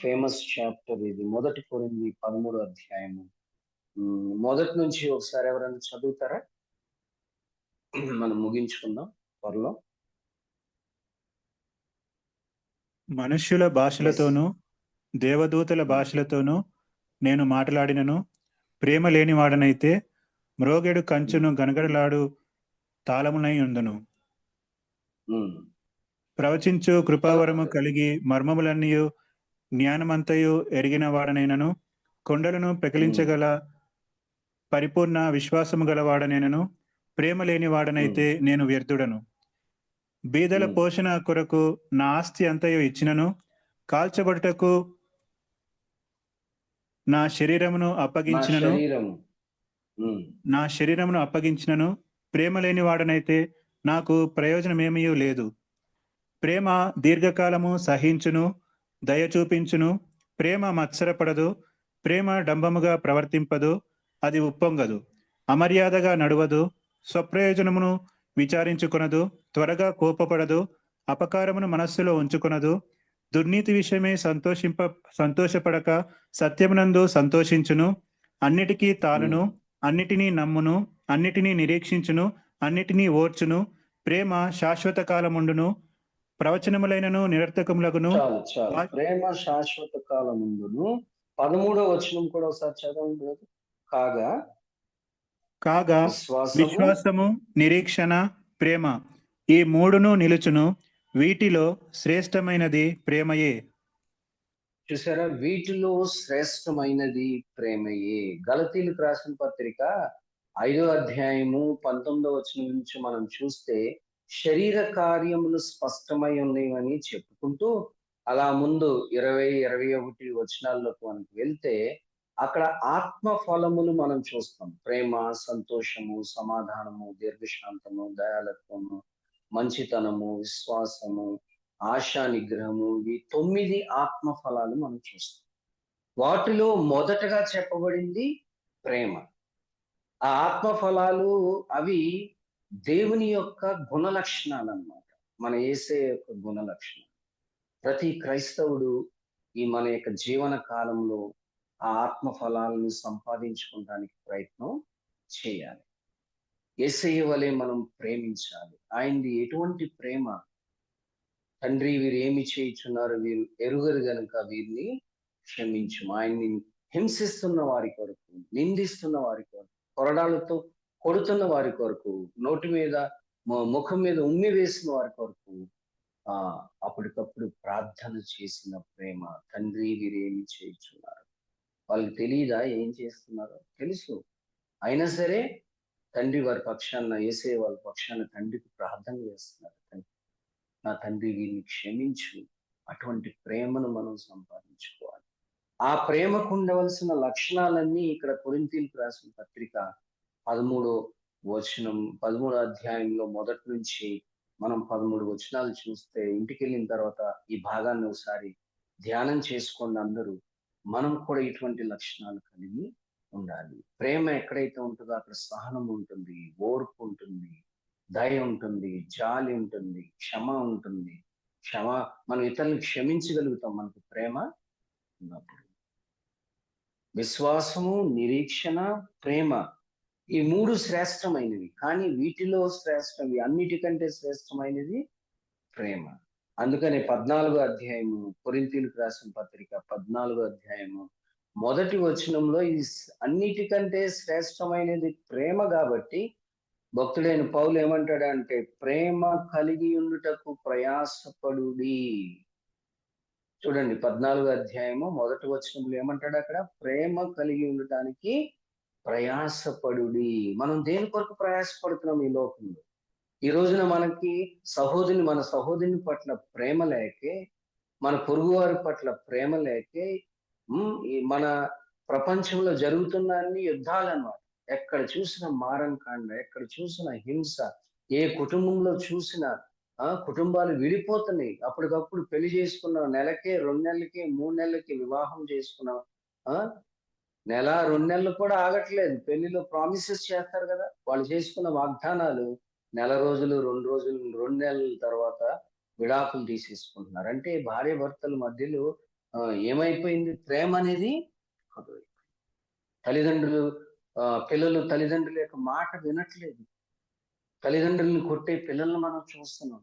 A: ఫేమస్ చాప్టర్ ఇది. 1 కొరింథీ 13వ అధ్యాయము మొదటి నుంచి ఒకసారి ఎవరైనా చదువుతారా? మనం ముగించుకుందాం త్వరలో.
B: మనుష్యుల భాషలతోనూ దేవదూతల భాషలతోనూ నేను మాట్లాడినను ప్రేమ లేనివాడనైతే మ్రోగెడు కంచును గనగడలాడు తాళమునై ఉండును. ప్రవచించు కృపావరము కలిగి మర్మములన్నీయు జ్ఞానమంతయు ఎరిగిన వాడనైనను కొండలను పెకిలించగల పరిపూర్ణ విశ్వాసము గలవాడనైనను ప్రేమ లేని వాడనైతే నేను వ్యర్థుడను. బీదల పోషణ కొరకు నా ఆస్తి అంతయు ఇచ్చినను కాల్చబడుటకు నా శరీరమును అప్పగించినను ప్రేమ లేని వాడనైతే నాకు ప్రయోజనమేమీ లేదు. ప్రేమ దీర్ఘకాలము సహించును, దయ చూపించును. ప్రేమ మత్సరపడదు, ప్రేమ డంబముగా ప్రవర్తింపదు, అది ఉప్పొంగదు, అమర్యాదగా నడువదు, స్వప్రయోజనమును విచారించుకొనదు, త్వరగా కోపపడదు, అపకారమును మనస్సులో ఉంచుకొనదు, దుర్నీతి విషయమై సంతోషపడక సత్యమునందు సంతోషించును, అన్నిటికీ తాళును, అన్నిటినీ నమ్మును, అన్నిటినీ నిరీక్షించును, అన్నిటినీ ఓర్చును. ప్రేమ శాశ్వత కాలముండును, ప్రవచనములైనను నిరర్థకములగును.
A: ప్రేమ శాశ్వత కాలముండును. 13వ వచనం కూడా ఒకసారి చదవండి. కాగా
B: విశ్వాసము, నిరీక్షణ, ప్రేమ ఈ మూడును నిలుచును. వీటిలో శ్రేష్టమైనది ప్రేమయే.
A: చూసారా, వీటిలో శ్రేష్టమైనది ప్రేమయే. గలతీయులకు రాసిన పత్రిక 5వ అధ్యాయము 19వ వచనం నుంచి మనం చూస్తే శరీర కార్యములు స్పష్టమై ఉన్నాయని చెప్పుకుంటూ అలా ముందు 20, 21 వచనాల్లోకి మనకు వెళ్తే అక్కడ ఆత్మ ఫలములు మనం చూస్తాం. ప్రేమ, సంతోషము, సమాధానము, దీర్ఘశాంతము, దయాళత్వము, మంచితనము, విశ్వాసము, ఆశా నిగ్రహము, ఈ 9 ఆత్మ ఫలాలు మనం చూస్తాం. వాటిలో మొదటగా చెప్పబడింది ప్రేమ. ఆ ఆత్మ ఫలాలు అవి దేవుని యొక్క గుణ లక్షణాలు అన్నమాట. మన యేసయ్య యొక్క గుణ లక్షణాలు. ప్రతి క్రైస్తవుడు ఈ మన యొక్క జీవన కాలంలో ఆ ఆత్మ ఫలాలను సంపాదించుకోవడానికి ప్రయత్నం చేయాలి. యేసయ్య వలె మనం ప్రేమించాలి. ఆయనది ఎటువంటి ప్రేమ! తండ్రి, వీరు ఏమి చేయుచున్నారు, వీరు ఎరుగరు గనుక వీరిని క్షమించు. ఆయన్ని హింసిస్తున్న వారి కొరకు, నిందిస్తున్న వారి కొరకు, కొరడాలతో కొడుతున్న వారి కొరకు, నోటి మీద ముఖం మీద ఉమ్మి వేసిన వారి కొరకు అప్పటికప్పుడు ప్రార్థన చేసిన ప్రేమ. తండ్రి, వీరేమి చేయుచున్నారు. వాళ్ళకి తెలియదా ఏం చేస్తున్నారో? తెలుసు. అయినా సరే తండ్రి వారి పక్షాన, యేసయ్య వాళ్ళ పక్షాన తండ్రికి ప్రార్థన చేస్తున్నారు. నా తండ్రి, వీరిని క్షమించు. అటువంటి ప్రేమను మనం సంపాదించుకోవాలి. ఆ ప్రేమకు ఉండవలసిన లక్షణాలన్నీ ఇక్కడ కొరింథీయులకు రాసిన పత్రిక 13వ అధ్యాయంలో మొదటి నుంచి మనం 13 వచనాలు చూస్తే, ఇంటికి వెళ్ళిన తర్వాత ఈ భాగాన్ని ఒకసారి ధ్యానం చేసుకోండి అందరూ. మనం కూడా ఇటువంటి లక్షణాలు కలిగి ఉండాలి. ప్రేమ ఎక్కడైతే ఉంటుందో అక్కడ సహనం ఉంటుంది, ఓర్పు ఉంటుంది, దయ ఉంటుంది, జాలి ఉంటుంది, క్షమ ఉంటుంది, మనం ఇతరులను క్షమించగలుగుతాం మనకు ప్రేమ ఉన్నప్పుడు. విశ్వాసము, నిరీక్షణ, ప్రేమ, ఈ 3 శ్రేష్టమైనవి. కానీ వీటిలో శ్రేష్టం, అన్నిటికంటే శ్రేష్టమైనది ప్రేమ. అందుకని 14వ అధ్యాయము, కొరింథీయులకు రాసిన పత్రిక 14వ అధ్యాయము మొదటి వచనంలో అన్నిటికంటే శ్రేష్టమైనది ప్రేమ కాబట్టి భక్తుడైన పౌలు ఏమంటాడంటే, ప్రేమ కలిగి ఉండుటకు ప్రయాసపడుడి. చూడండి 14వ అధ్యాయము మొదటి వచనంలో ఏమంటాడు అక్కడ, ప్రేమ కలిగి ఉండటానికి ప్రయాసపడుడి. మనం దేని కొరకు ప్రయాసపడుతున్నాం ఈ లోకంలో? ఈ రోజున మనకి మన సహోదరుని పట్ల ప్రేమ లేకే, మన పొరుగువారి పట్ల ప్రేమ లేకే, మన ప్రపంచంలో జరుగుతున్న అన్ని యుద్ధాలు అన్నమాట. ఎక్కడ చూసిన మారణకాండ, ఎక్కడ చూసిన హింస, ఏ కుటుంబంలో చూసినా కుటుంబాలు విడిపోతున్నాయి. అప్పటికప్పుడు పెళ్లి చేసుకున్న నెలకే, 2 నెలలకి, 3 నెలలకి వివాహం చేసుకున్న నెల 2 నెలలు కూడా ఆగట్లేదు. పెళ్లిలో ప్రామిసెస్ చేస్తారు కదా, వాళ్ళు చేసుకున్న వాగ్దానాలు నెల రోజులు, 2 రోజులు, 2 నెలల తర్వాత విడాకులు తీసేసుకుంటున్నారు. అంటే భార్య భర్తల మధ్యలో ఏమైపోయింది? ప్రేమ అనేది తల్లిదండ్రులు పిల్లలు తల్లిదండ్రుల యొక్క మాట వినట్లేదు. తల్లిదండ్రులను కొట్టే పిల్లలను మనం చూస్తున్నాం.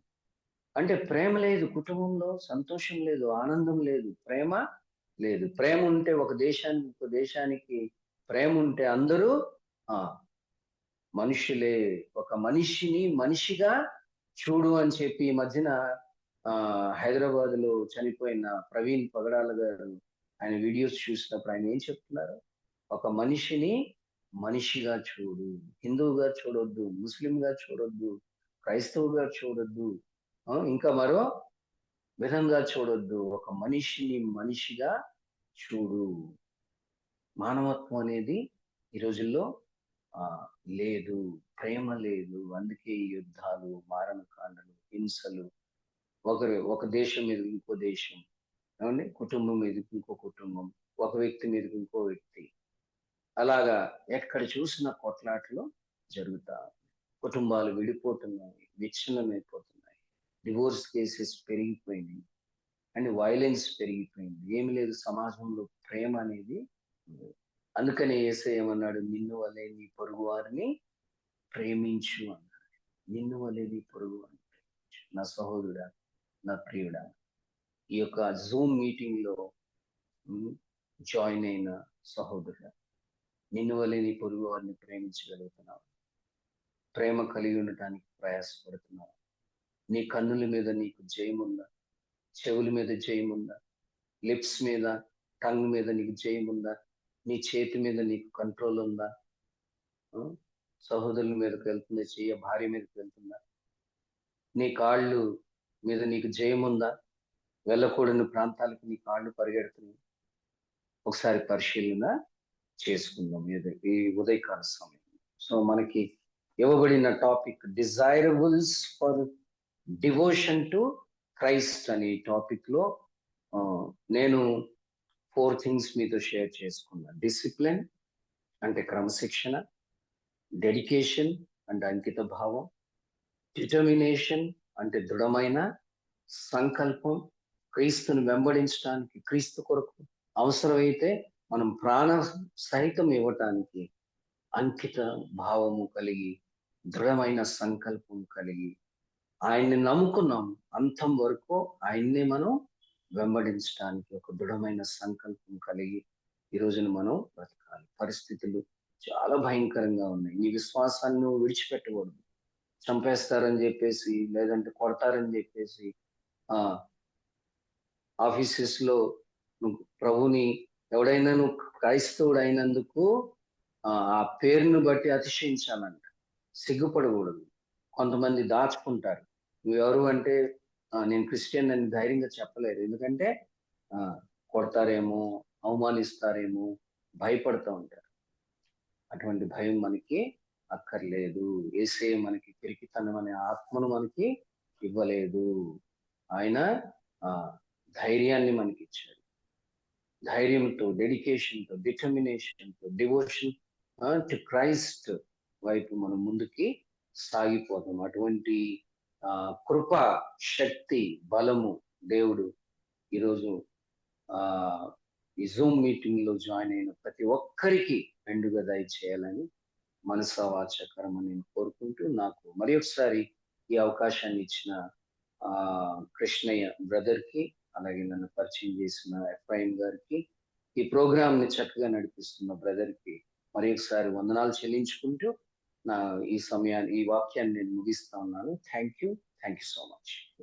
A: అంటే ప్రేమ లేదు కుటుంబంలో, సంతోషం లేదు, ఆనందం లేదు, ప్రేమ లేదు. ప్రేమ ఉంటే ఒక దేశానికి ప్రేమ ఉంటే అందరూ మనుషులే. ఒక మనిషిని మనిషిగా చూడు అని చెప్పి ఈ మధ్యన హైదరాబాద్ లో చనిపోయిన ప్రవీణ్ పగడాల గారు ఆయన వీడియోస్ చూసినప్పుడు ఆయన ఏం చెప్తున్నారు? ఒక మనిషిని మనిషిగా చూడు. హిందువుగా చూడొద్దు, ముస్లింగా చూడొద్దు, క్రైస్తవుగా చూడొద్దు, ఇంకా మరో విధంగా చూడొద్దు. ఒక మనిషిని మనిషిగా చూడు. మానవత్వం అనేది ఈ రోజుల్లో లేదు, ప్రేమ లేదు. అందుకే యుద్ధాలు, మారణకాండలు, హింసలు, ఒక దేశం మీద ఇంకో దేశం, ఏమండి, కుటుంబం మీద ఇంకో కుటుంబం, ఒక వ్యక్తి మీద ఇంకో వ్యక్తి, అలాగా ఎక్కడ చూసిన కొట్లాటలు జరుగుతా, కుటుంబాలు విడిపోతున్నాయి, విచ్ఛిన్నమైపోతున్నాయి, డివోర్స్ కేసెస్ పెరిగిపోయినాయి, అండ్ వైలెన్స్ పెరిగిపోయింది. ఏమి లేదు సమాజంలో, ప్రేమ అనేది. అందుకని యేసయ్య ఏమన్నాడు? నిన్ను వలె నీ పొరుగు వారిని ప్రేమించు అన్నాడు. నిన్ను వలె నీ పొరుగు వారిని ప్రేమించు. నా సహోదరుడా, నా ప్రియుడా, ఈ యొక్క జూమ్ మీటింగ్ లో జాయిన్ అయిన సహోదరుడా, నిన్ను వలె నీ పొరుగు వారిని ప్రేమించగలుగుతున్నావు? ప్రేమ కలిగి ఉండటానికి ప్రయాసపడుతున్నావు? నీ కన్నుల మీద నీకు జయముందా? చెవుల మీద జయముందా? లిప్స్ మీద, టంగ్ మీద నీకు జయముందా? నీ చేతి మీద నీకు కంట్రోల్ ఉందా? సహోదరుల మీదకి వెళ్తుంది చెయ్య, భార్య మీదకి వెళ్తుందా? నీ కాళ్ళు మీద నీకు జయముందా? వెళ్ళకూడని ప్రాంతాలకు నీ కాళ్ళు పరిగెడుతున్నాయి. ఒకసారి పరిశీలన చేసుకుందాం ఈ ఉదయకాల సమయం. సో మనకి ఇవ్వబడిన topic desirables for devotion to Christ అనే టాపిక్ లో నేను 4 థింగ్స్ మీతో షేర్ చేసుకున్నా. డిసిప్లిన్ అంటే క్రమశిక్షణ, డెడికేషన్ అంటే అంకిత భావం, డిటర్మినేషన్ అంటే దృఢమైన సంకల్పం, క్రీస్తుని వెంబడించడానికి, క్రీస్తు కొరకు అవసరమైతే మనం ప్రాణ సహితం ఇవ్వటానికి అంకిత భావము కలిగి, దృఢమైన సంకల్పం కలిగి, ఆయన్ని నమ్ముకున్నాం అంతం వరకు, ఆయన్నే మనం వెంబడించడానికి ఒక దృఢమైన సంకల్పం కలిగి ఈ రోజున మనం బ్రతకాలి. పరిస్థితులు చాలా భయంకరంగా ఉన్నాయి. నీ విశ్వాసాన్ని నువ్వు విడిచిపెట్టకూడదు. చంపేస్తారని చెప్పేసి, లేదంటే కొడతారని చెప్పేసి ఆఫీసెస్ లో ప్రభుని ఎవడైనా నువ్వు క్రైస్తవుడు అయినందుకు ఆ పేరును బట్టి అతిశయించాలంట, సిగ్గుపడకూడదు. కొంతమంది దాచుకుంటారు. నువ్వెవరు అంటే నేను క్రిస్టియన్ అని ధైర్యంగా చెప్పలేరు. ఎందుకంటే కొడతారేమో, అవమానిస్తారేమో, భయపడుతూ ఉంటారు. అటువంటి భయం మనకి అక్కర్లేదు. యేసే మనకి పిరికితనం అనే ఆత్మను మనకి ఇవ్వలేదు. ఆయన ధైర్యాన్ని మనకి ఇచ్చాడు. ధైర్యంతో, డెడికేషన్తో, డిటర్మినేషన్తో, డివోషన్ టు క్రైస్ట్ వైపు మనం ముందుకి సాగిపోతాం. అటువంటి కృప, శక్తి, బలము దేవుడు ఈరోజు ఆ ఈ జూమ్ మీటింగ్ లో జాయిన్ అయిన ప్రతి ఒక్కరికి మెండుగా దయచేయాలని మనసా వాచకరమని నేను కోరుకుంటూ, నాకు మరి ఒకసారి ఈ అవకాశాన్ని ఇచ్చిన ఆ కృష్ణయ్య బ్రదర్ కి, అలాగే నన్ను పరిచయం చేసిన ఎఫ్ఐఎం గారికి, ఈ ప్రోగ్రామ్ ని చక్కగా నడిపిస్తున్న బ్రదర్ కి మరి ఒకసారి వందనాలు చెల్లించుకుంటూ నా ఈ వాక్యాన్ని నేను ముగిస్తా ఉన్నాను. Thank you so much.